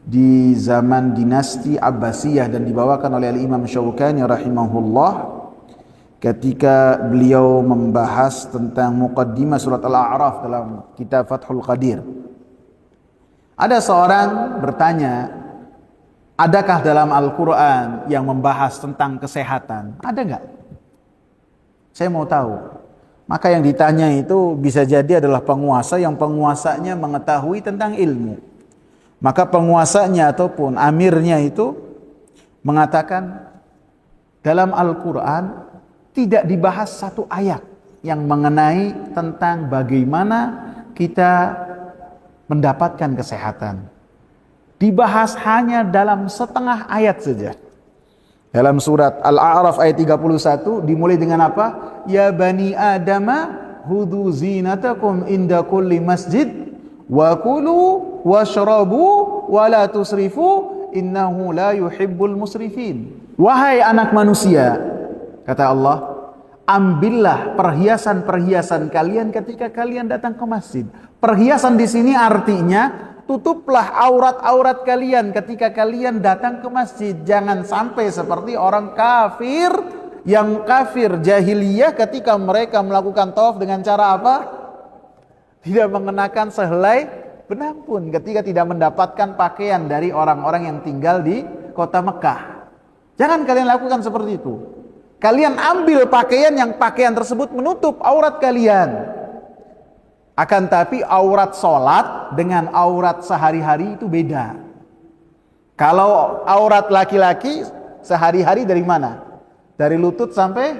di zaman dinasti Abbasiyah dan dibawakan oleh Imam Syaukani rahimahullah ketika beliau membahas tentang muqaddimah surat Al-A'raf dalam kitab Fathul Qadir. Ada seorang bertanya, adakah dalam Al-Quran yang membahas tentang kesehatan? Ada enggak? Saya mau tahu. Maka yang ditanya itu bisa jadi adalah penguasa yang penguasanya mengetahui tentang ilmu. Maka penguasanya ataupun amirnya itu mengatakan dalam Al-Quran tidak dibahas satu ayat yang mengenai tentang bagaimana kita mendapatkan kesehatan. Dibahas hanya dalam setengah ayat saja. Dalam surat Al-A'raf ayat 31 dimulai dengan apa? Ya bani Adama hudu zinatakum inda kulli masjid wa kulu washrabu wa la tusrifu innahu la yuhibbul musrifin. Wahai anak manusia, kata Allah, ambillah perhiasan-perhiasan kalian ketika kalian datang ke masjid. Perhiasan di sini artinya tutuplah aurat-aurat kalian ketika kalian datang ke masjid. Jangan sampai seperti orang kafir yang kafir jahiliyah ketika mereka melakukan tawaf dengan cara apa? Tidak mengenakan sehelai benang pun ketika tidak mendapatkan pakaian dari orang-orang yang tinggal di kota Mekah. Jangan kalian lakukan seperti itu. Kalian ambil pakaian yang pakaian tersebut menutup aurat kalian. Akan tapi aurat sholat dengan aurat sehari-hari itu beda. Kalau aurat laki-laki sehari-hari dari mana? Dari lutut sampai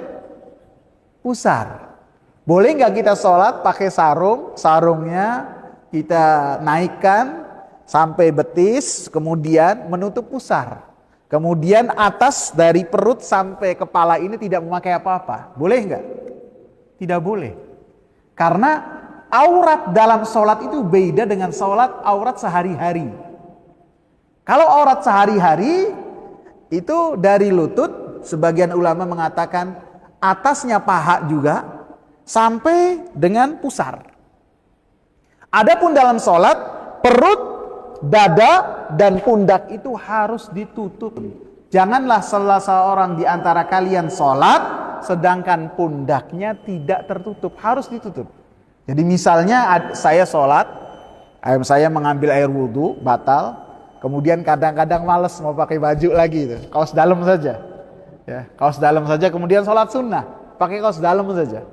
pusar. Boleh nggak kita sholat pakai sarung? Sarungnya kita naikkan sampai betis, kemudian menutup pusar. Kemudian atas dari perut sampai kepala ini tidak memakai apa-apa. Boleh nggak? Tidak boleh. Karena aurat dalam sholat itu beda dengan sholat aurat sehari-hari. Kalau aurat sehari-hari itu dari lutut, sebagian ulama mengatakan atasnya paha juga sampai dengan pusar. Adapun dalam sholat, perut, dada, dan pundak itu harus ditutup. Janganlah salah seorang di antara kalian sholat, sedangkan pundaknya tidak tertutup. Harus ditutup. Jadi misalnya saya sholat, saya mengambil air wudhu, batal. Kemudian kadang-kadang males mau pakai baju lagi. Kaos dalam saja. Ya, kaos dalam saja, kemudian sholat sunnah. Pakai kaos dalam saja.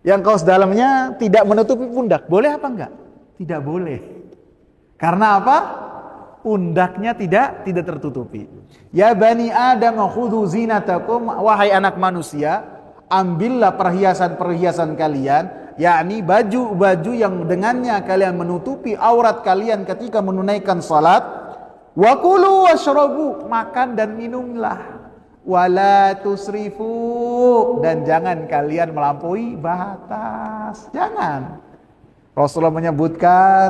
Yang kaos dalamnya tidak menutupi pundak, boleh apa enggak? Tidak boleh. Karena apa? Pundaknya tidak tertutupi. Ya bani Adam khudhu zinatakum, wahai anak manusia, ambillah perhiasan-perhiasan kalian, yakni baju-baju yang dengannya kalian menutupi aurat kalian ketika menunaikan salat. Wa kulu washrabu, makan dan minumlah. Wala tusrifu, dan jangan kalian melampaui batas. Jangan. Rasulullah menyebutkan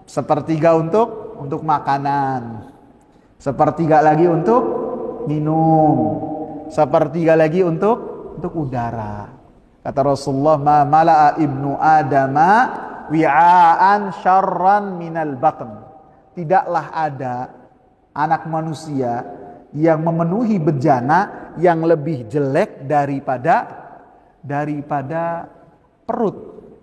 sepertiga untuk makanan, sepertiga lagi untuk minum, sepertiga lagi untuk udara. Kata Rasulullah, ma mala'a ibnu adama wi'aan syarran minal batn. Tidaklah ada anak manusia yang memenuhi bejana yang lebih jelek daripada perut.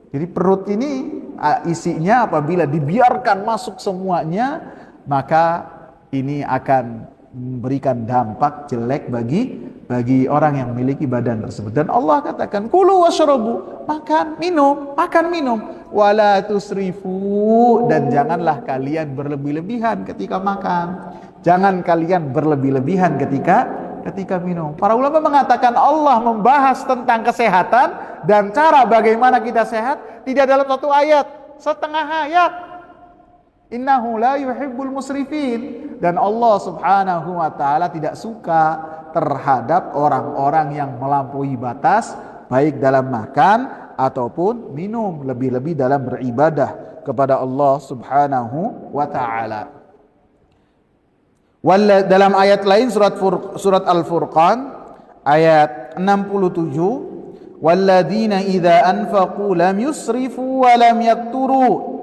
Jadi perut ini isinya apabila dibiarkan masuk semuanya, maka ini akan memberikan dampak jelek bagi orang yang memiliki badan tersebut. Dan Allah katakan, kulu washrabu, makan minum, wala tusrifu, dan janganlah kalian berlebih-lebihan ketika makan. Jangan kalian berlebih-lebihan ketika minum. Para ulama mengatakan Allah membahas tentang kesehatan dan cara bagaimana kita sehat tidak dalam satu ayat, setengah ayat. Innahu la yuhibbul musrifin, dan Allah Subhanahu wa taala tidak suka terhadap orang-orang yang melampaui batas baik dalam makan ataupun minum, lebih-lebih dalam beribadah kepada Allah Subhanahu wa taala. Dalam ayat lain surat Al-Furqan ayat 67, walladzina idza anfaqu lam yusrifu wa lam yaqturu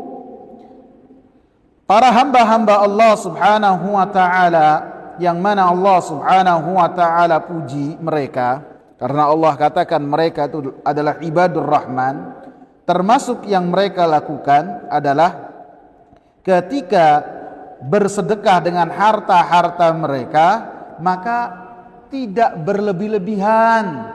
para hamba-hamba Allah Subhanahu wa taala yang mana Allah Subhanahu wa taala puji mereka, karena Allah katakan mereka itu adalah ibadur rahman. Termasuk yang mereka lakukan adalah ketika bersedekah dengan harta-harta mereka, maka tidak berlebih-lebihan.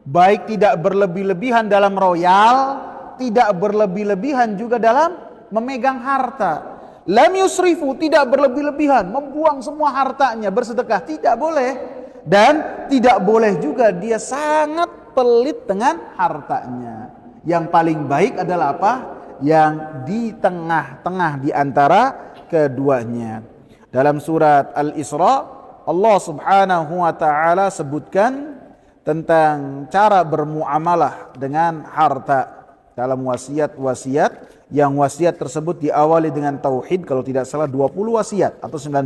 Baik tidak berlebih-lebihan dalam royal, tidak berlebih-lebihan juga dalam memegang harta. Lam yusrifu, tidak berlebih-lebihan, membuang semua hartanya bersedekah, tidak boleh. Dan tidak boleh juga dia sangat pelit dengan hartanya. Yang paling baik adalah apa? Yang di tengah-tengah di antara keduanya. Dalam surat Al-Isra, Allah Subhanahu wa taala sebutkan tentang cara bermuamalah dengan harta dalam wasiat-wasiat, yang wasiat tersebut diawali dengan tauhid, kalau tidak salah 20 wasiat atau 19.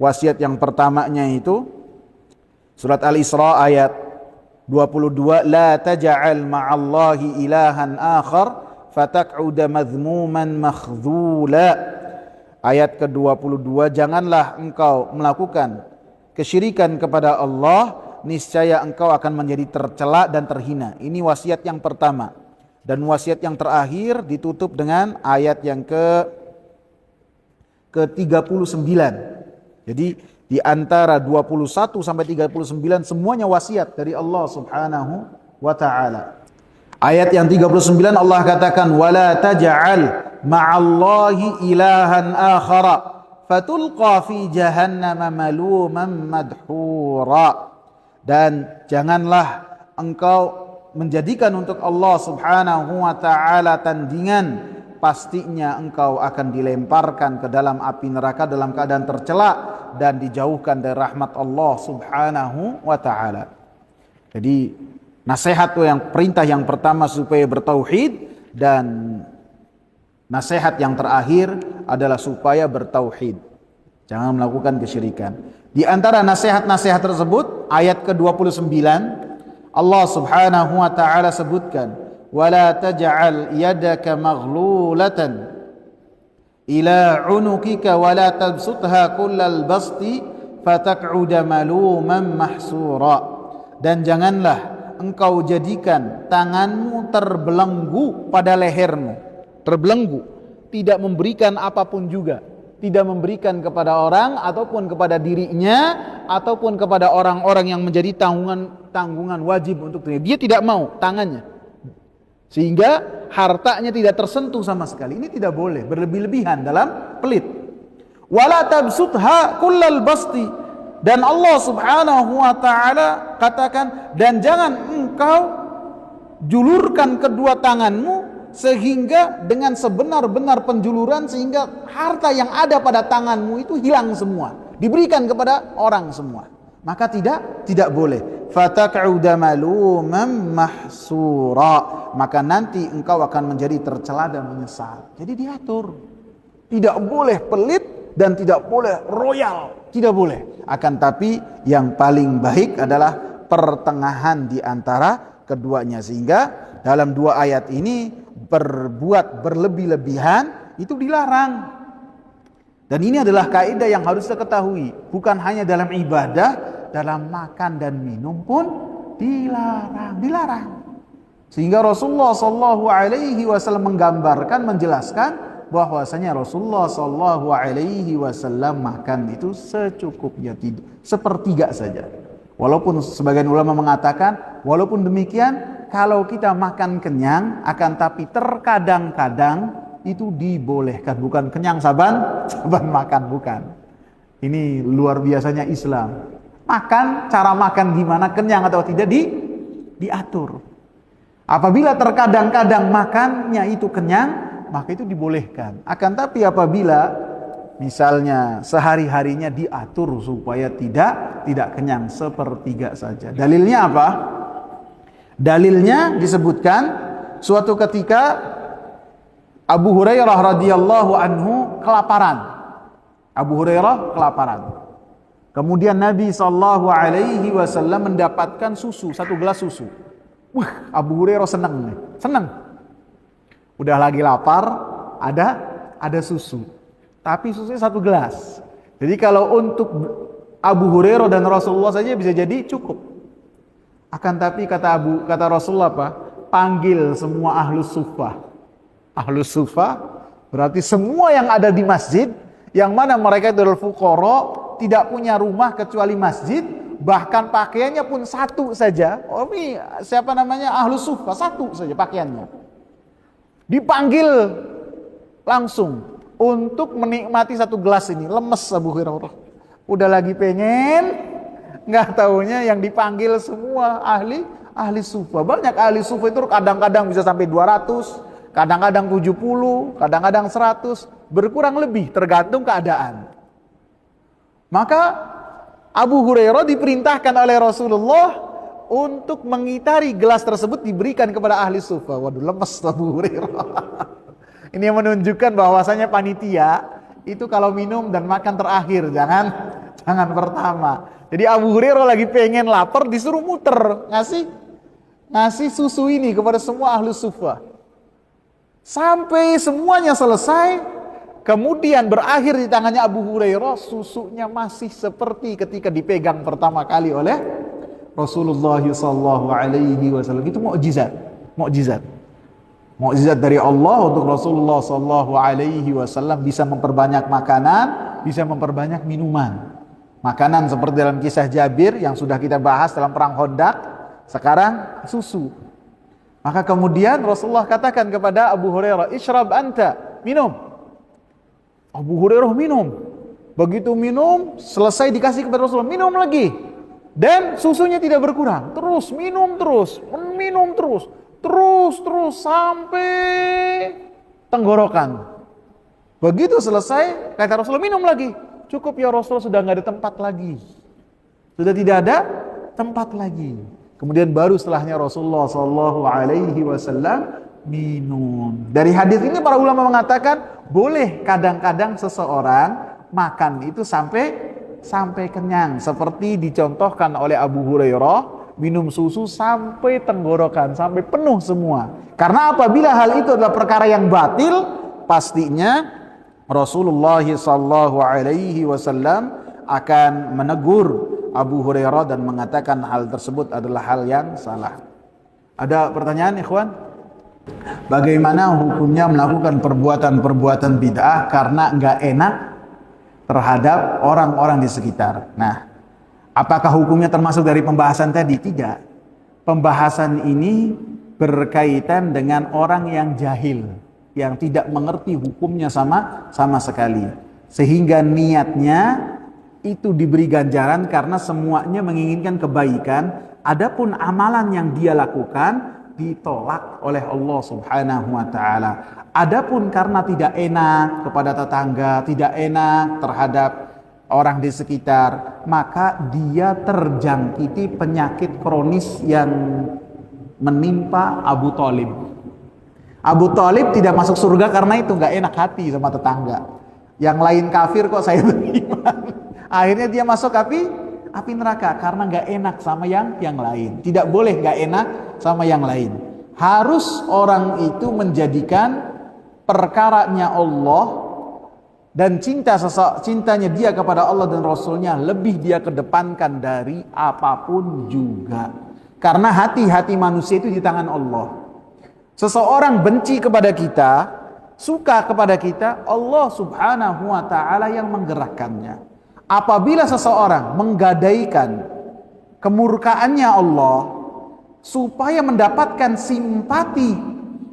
Wasiat yang pertamanya itu surat Al-Isra ayat 22, la taj'al ma'allahi ilahan akhar fataq'uda madhmuman makhdhula. Ayat ke-22, janganlah engkau melakukan kesyirikan kepada Allah, niscaya engkau akan menjadi tercela dan terhina. Ini wasiat yang pertama. Dan wasiat yang terakhir ditutup dengan ayat yang ke-39. Jadi di antara 21 sampai 39 semuanya wasiat dari Allah Subhanahu wa taala. Ayat yang 39 Allah katakan wala taj'al ma'allahi ilahan akhara fatulqa fi jahannam maluman madhura. Dan janganlah engkau menjadikan untuk Allah Subhanahu wa taala tandingan, pastinya engkau akan dilemparkan ke dalam api neraka dalam keadaan tercela dan dijauhkan dari rahmat Allah Subhanahu wa taala. Jadi nasihat yang perintah yang pertama supaya bertauhid, dan nasihat yang terakhir adalah supaya bertauhid. Jangan melakukan kesyirikan. Di antara nasihat-nasihat tersebut ayat ke-29 Allah Subhanahu wa taala sebutkan wala taj'al yadaka maghlulatan ila 'unukika wala tabsutha kullal basti fataq'uda maluman mahsura. Dan janganlah engkau jadikan tanganmu terbelenggu pada lehermu, terbelenggu, tidak memberikan apapun juga, tidak memberikan kepada orang ataupun kepada dirinya ataupun kepada orang-orang yang menjadi tanggungan wajib untuk dirinya. Dia tidak mau tangannya, sehingga hartanya tidak tersentuh sama sekali. Ini tidak boleh berlebih-lebihan dalam pelit. Wala tabsutha kullal basti. Dan Allah Subhanahu wa taala katakan, dan jangan engkau julurkan kedua tanganmu sehingga dengan sebenar-benar penjuluran, sehingga harta yang ada pada tanganmu itu hilang semua, diberikan kepada orang semua. Maka tidak boleh. Fataq'uda maluman mahsura, maka nanti engkau akan menjadi tercela dan menyesal. Jadi diatur. Tidak boleh pelit dan tidak boleh royal, tidak boleh. Akan tapi yang paling baik adalah pertengahan di antara keduanya, sehingga dalam dua ayat ini berbuat berlebih-lebihan itu dilarang. Dan ini adalah kaidah yang harus kita ketahui, bukan hanya dalam ibadah, dalam makan dan minum pun dilarang. Sehingga Rasulullah sallallahu alaihi wasallam menggambarkan, menjelaskan bahwasanya Rasulullah sallallahu alaihi wasallam makan itu secukupnya, sepertiga saja. Walaupun sebagian ulama mengatakan, walaupun demikian, kalau kita makan kenyang, akan tapi terkadang-kadang itu dibolehkan, bukan kenyang saban makan, bukan. Ini luar biasanya Islam. Makan, cara makan gimana, kenyang atau tidak diatur. Apabila terkadang-kadang makannya itu kenyang, maka itu dibolehkan. Akan tapi apabila misalnya sehari-harinya diatur supaya tidak kenyang, sepertiga saja. Dalilnya apa? Dalilnya disebutkan suatu ketika Abu Hurairah radhiyallahu anhu kelaparan. Abu Hurairah kelaparan. Kemudian Nabi sallallahu alaihi wasallam mendapatkan susu, satu gelas susu. Wah, Abu Hurairah senang. Udah lagi lapar, ada ada susu. Tapi susunya 1 gelas. Jadi kalau untuk Abu Hurairah dan Rasulullah saja bisa jadi cukup. Akan tapi kata Rasulullah apa? Panggil semua ahlus suffah. Ahlus suffah berarti semua yang ada di masjid, yang mana mereka itu adalah fuqara, tidak punya rumah kecuali masjid, bahkan pakaiannya pun 1 saja. Oh ini siapa namanya? Ahlus suffah, 1 saja pakaiannya. Dipanggil langsung untuk menikmati 1 gelas ini. Lemes Abu Hurairah. Udah lagi pengen, nggak taunya yang dipanggil semua ahli sufa. Banyak ahli sufa itu kadang-kadang bisa sampai 200, kadang-kadang 70, kadang-kadang 100, berkurang lebih tergantung keadaan. Maka Abu Hurairah diperintahkan oleh Rasulullah untuk mengitari gelas tersebut, diberikan kepada ahli sufa. Waduh, lemes Abu Hurairah. Ini yang menunjukkan bahwasanya panitia itu kalau minum dan makan terakhir, jangan pertama. Jadi Abu Hurairah lagi pengen lapar, disuruh muter ngasih susu ini kepada semua ahlu sufa. Sampai semuanya selesai, kemudian berakhir di tangannya Abu Hurairah, susunya masih seperti ketika dipegang pertama kali oleh Rasulullah SAW. Itu mukjizat dari Allah untuk Rasulullah SAW bisa memperbanyak makanan, bisa memperbanyak minuman. Makanan seperti dalam kisah Jabir yang sudah kita bahas dalam perang Khandaq, sekarang susu. Maka kemudian Rasulullah katakan kepada Abu Hurairah, "Ishrab anta, minum." Abu Hurairah minum. Begitu minum, selesai dikasih kepada Rasulullah, minum lagi. Dan susunya tidak berkurang. Terus minum terus sampai tenggorokan. Begitu selesai, kata Rasulullah, minum lagi. Cukup ya Rasulullah, sudah nggak ada tempat lagi. Sudah tidak ada tempat lagi. Kemudian baru setelahnya Rasulullah SAW minum. Dari hadis ini para ulama mengatakan boleh kadang-kadang seseorang makan itu sampai kenyang, seperti dicontohkan oleh Abu Hurairah, minum susu sampai tenggorokan, sampai penuh semua. Karena apabila hal itu adalah perkara yang batil, pastinya Rasulullah SAW akan menegur Abu Hurairah dan mengatakan hal tersebut adalah hal yang salah. Ada pertanyaan, ikhwan? Bagaimana hukumnya melakukan perbuatan-perbuatan bid'ah karena nggak enak terhadap orang-orang di sekitar? Nah, apakah hukumnya termasuk dari pembahasan tadi? Tidak. Pembahasan ini berkaitan dengan orang yang jahil, yang tidak mengerti hukumnya sama sekali. Sehingga niatnya itu diberi ganjaran karena semuanya menginginkan kebaikan. Adapun amalan yang dia lakukan ditolak oleh Allah Subhanahu wa taala. Adapun karena tidak enak kepada tetangga, tidak enak terhadap orang di sekitar, maka dia terjangkiti penyakit kronis yang menimpa Abu Thalib. Abu Thalib tidak masuk surga karena itu, nggak enak hati sama tetangga. Yang lain kafir kok saya beriman. Akhirnya dia masuk api neraka karena nggak enak sama yang lain. Tidak boleh nggak enak sama yang lain. Harus orang itu menjadikan perkaranya Allah dan cintanya dia kepada Allah dan Rasulnya lebih dia kedepankan dari apapun juga. Karena hati-hati manusia itu di tangan Allah. Seseorang benci kepada kita, suka kepada kita, Allah Subhanahu wa ta'ala yang menggerakkannya. Apabila seseorang menggadaikan kemurkaannya Allah supaya mendapatkan simpati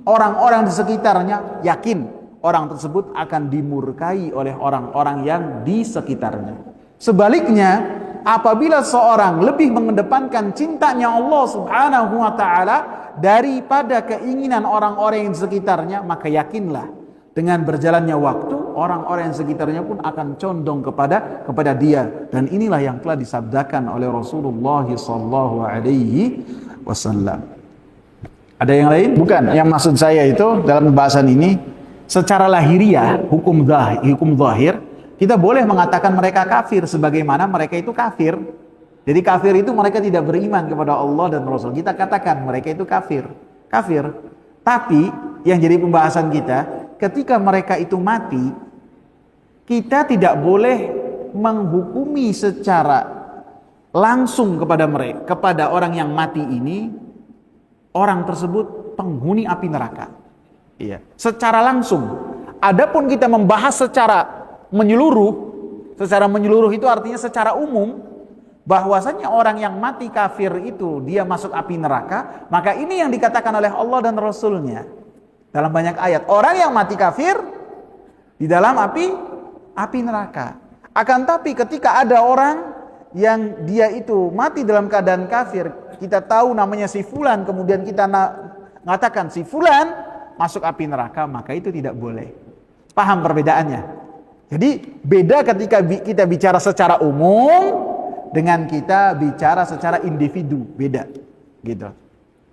orang-orang di sekitarnya, yakin orang tersebut akan dimurkai oleh orang-orang yang di sekitarnya. Sebaliknya, apabila seorang lebih mengedepankan cintanya Allah Subhanahu wa ta'ala daripada keinginan orang-orang yang di sekitarnya, maka yakinlah dengan berjalannya waktu, orang-orang yang sekitarnya pun akan condong kepada dia. Dan inilah yang telah disabdakan oleh Rasulullah SAW. Ada yang lain? Bukan. Yang maksud saya itu dalam pembahasan ini, secara lahiriah, hukum zahir, kita boleh mengatakan mereka kafir sebagaimana mereka itu kafir. Jadi kafir itu mereka tidak beriman kepada Allah dan Rasul. Kita katakan mereka itu kafir. Tapi yang jadi pembahasan kita, ketika mereka itu mati, kita tidak boleh menghukumi secara langsung kepada mereka, kepada orang yang mati ini, orang tersebut penghuni api neraka. Iya, secara langsung. Adapun kita membahas secara menyeluruh itu artinya secara umum, bahwasanya orang yang mati kafir itu dia masuk api neraka, maka ini yang dikatakan oleh Allah dan Rasulnya dalam banyak ayat. Orang yang mati kafir di dalam api neraka. Akan tapi ketika ada orang yang dia itu mati dalam keadaan kafir, kita tahu namanya si fulan, kemudian kita mengatakan si fulan masuk api neraka, maka itu tidak boleh. Paham perbedaannya? Jadi beda ketika kita bicara secara umum dengan kita bicara secara individu, beda gitu.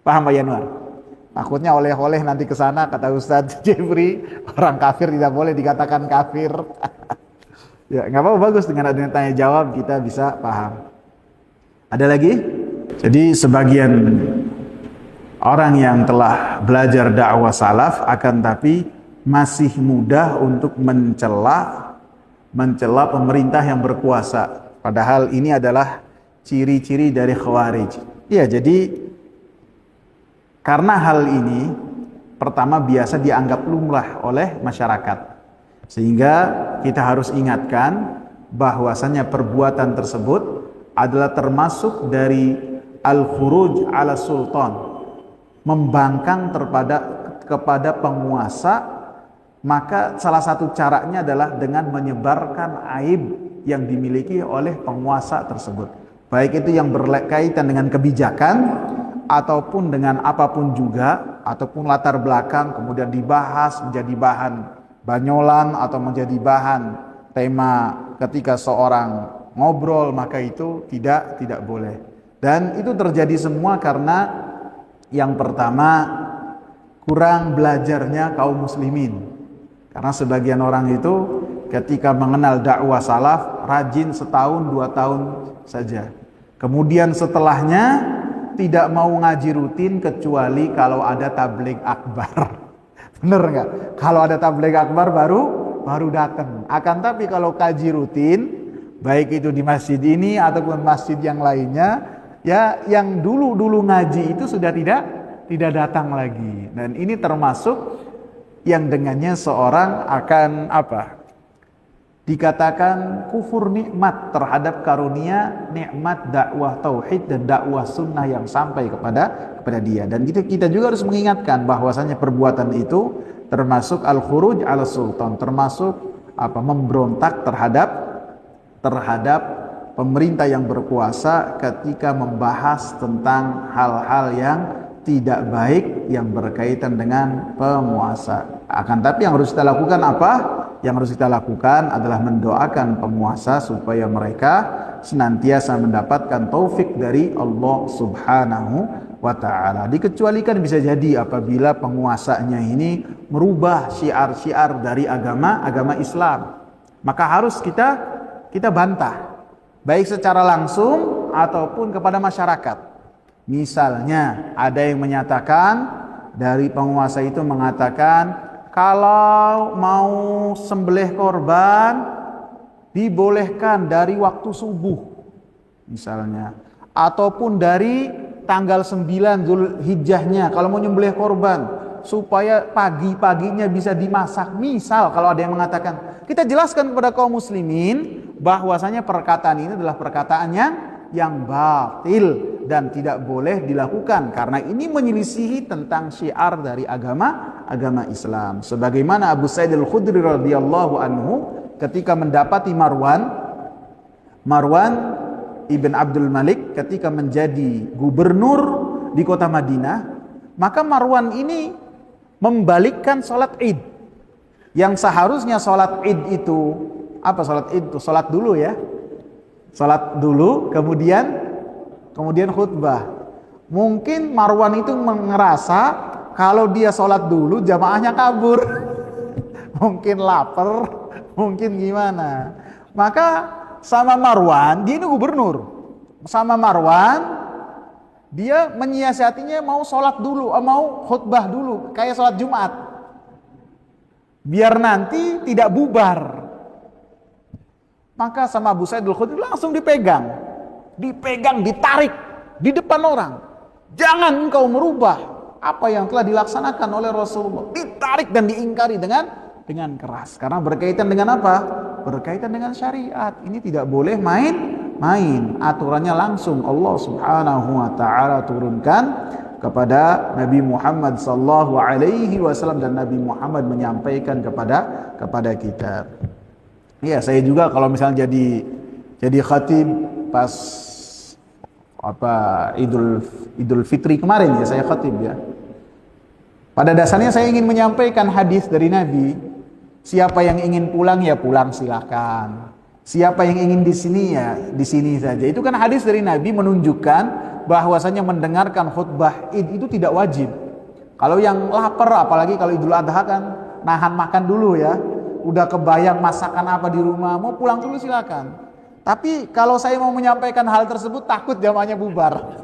Paham Pak Yanuar? Takutnya oleh-oleh nanti ke sana kata Ustadz Jeffrey, orang kafir tidak boleh dikatakan kafir. Ya, nggak apa-apa, bagus dengan adanya tanya jawab kita bisa paham. Ada lagi? Jadi sebagian orang yang telah belajar dakwah salaf akan tapi masih mudah untuk mencela pemerintah yang berkuasa. Padahal ini adalah ciri-ciri dari Khawarij. Ya, jadi karena hal ini pertama biasa dianggap lumrah oleh masyarakat. Sehingga kita harus ingatkan bahwasannya perbuatan tersebut adalah termasuk dari al-khuruj ala sultan, membangkang kepada penguasa. Maka salah satu caranya adalah dengan menyebarkan aib yang dimiliki oleh penguasa tersebut, baik itu yang berkaitan dengan kebijakan ataupun dengan apapun juga, ataupun latar belakang kemudian dibahas menjadi bahan banyolan atau menjadi bahan tema ketika seorang ngobrol, maka itu tidak boleh. Dan itu terjadi semua karena yang pertama kurang belajarnya kaum muslimin. Karena sebagian orang itu ketika mengenal dakwah salaf rajin setahun 2 tahun saja. Kemudian setelahnya tidak mau ngaji rutin kecuali kalau ada tabligh akbar. Bener nggak? Kalau ada tabligh akbar baru datang. Akan tapi kalau kaji rutin, baik itu di masjid ini ataupun masjid yang lainnya, ya yang dulu ngaji itu sudah tidak datang lagi. Dan ini termasuk yang dengannya seorang akan dikatakan kufur nikmat terhadap karunia nikmat dakwah tauhid dan dakwah sunnah yang sampai kepada dia. Dan kita juga harus mengingatkan bahwasanya perbuatan itu termasuk al-khuruj ala sultan, termasuk memberontak terhadap pemerintah yang berkuasa ketika membahas tentang hal-hal yang tidak baik yang berkaitan dengan penguasa. Akan tapi yang harus kita lakukan apa? Yang harus kita lakukan adalah mendoakan penguasa supaya mereka senantiasa mendapatkan taufik dari Allah Subhanahu wa ta'ala. Dikecualikan bisa jadi apabila penguasanya ini merubah syiar-syiar dari agama Islam. Maka harus kita bantah, baik secara langsung ataupun kepada masyarakat. Misalnya ada yang menyatakan dari penguasa itu mengatakan kalau mau sembelih korban dibolehkan dari waktu subuh misalnya, ataupun dari tanggal 9 Zulhijjahnya kalau mau nyembelih korban supaya pagi-paginya bisa dimasak. Misal kalau ada yang mengatakan, kita jelaskan kepada kaum muslimin bahwasanya perkataan ini adalah perkataan yang batil dan tidak boleh dilakukan karena ini menyelisihi tentang syiar dari agama Islam. Sebagaimana Abu Sa'id Al-Khudri radhiyallahu anhu ketika mendapati Marwan ibn Abdul Malik ketika menjadi gubernur di kota Madinah, maka Marwan ini membalikkan sholat Id. Yang seharusnya sholat Id itu sholat dulu ya. Sholat dulu, kemudian khutbah. Mungkin Marwan itu merasa kalau dia sholat dulu jamaahnya kabur. Mungkin lapar, mungkin gimana. Maka sama Marwan, dia ini gubernur. Sama Marwan, dia menyiasatinya mau sholat dulu, mau khutbah dulu, kayak sholat Jumat. biar nanti tidak bubar. Maka sama Abu Sa'id Al-Khudri langsung dipegang, ditarik di depan orang. Jangan engkau merubah apa yang telah dilaksanakan oleh Rasulullah. Ditarik dan diingkari dengan keras. Karena berkaitan dengan apa? Berkaitan dengan syariat. Ini tidak boleh main. Aturannya langsung Allah Subhanahu wa taala turunkan kepada Nabi Muhammad sallallahu alaihi wasallam, dan Nabi Muhammad menyampaikan kepada kita. Ya, saya juga kalau misalnya jadi khatib pas Idul Fitri kemarin ya, saya khatib ya. Pada dasarnya saya ingin menyampaikan hadis dari Nabi. Siapa yang ingin pulang ya pulang silakan. Siapa yang ingin di sini ya di sini saja. Itu kan hadis dari Nabi menunjukkan bahwasanya mendengarkan khutbah Id itu tidak wajib. Kalau yang lapar, apalagi kalau Idul Adha kan nahan makan dulu ya. Udah kebayang masakan apa di rumah, mau pulang dulu silakan. Tapi kalau saya mau menyampaikan hal tersebut takut jamaahnya bubar.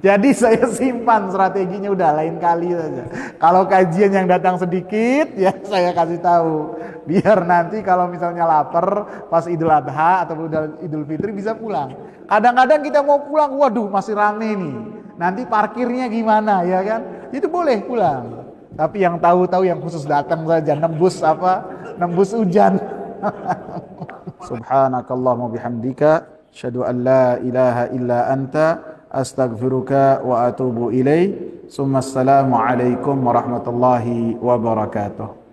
Jadi saya simpan strateginya, udah lain kali saja. Kalau kajian yang datang sedikit ya saya kasih tahu. Biar nanti kalau misalnya lapar pas Idul Adha atau Idul Fitri bisa pulang. Kadang-kadang kita mau pulang, waduh masih rame nih. Nanti parkirnya gimana ya kan? Itu boleh pulang. Tapi yang tahu-tahu yang khusus datang saja, nembus hujan. Subhanakallahumma bihamdika asyhadu an la ilaha illa anta astaghfiruka wa atubu ilaik. Assalamu alaikum warahmatullahi wabarakatuh.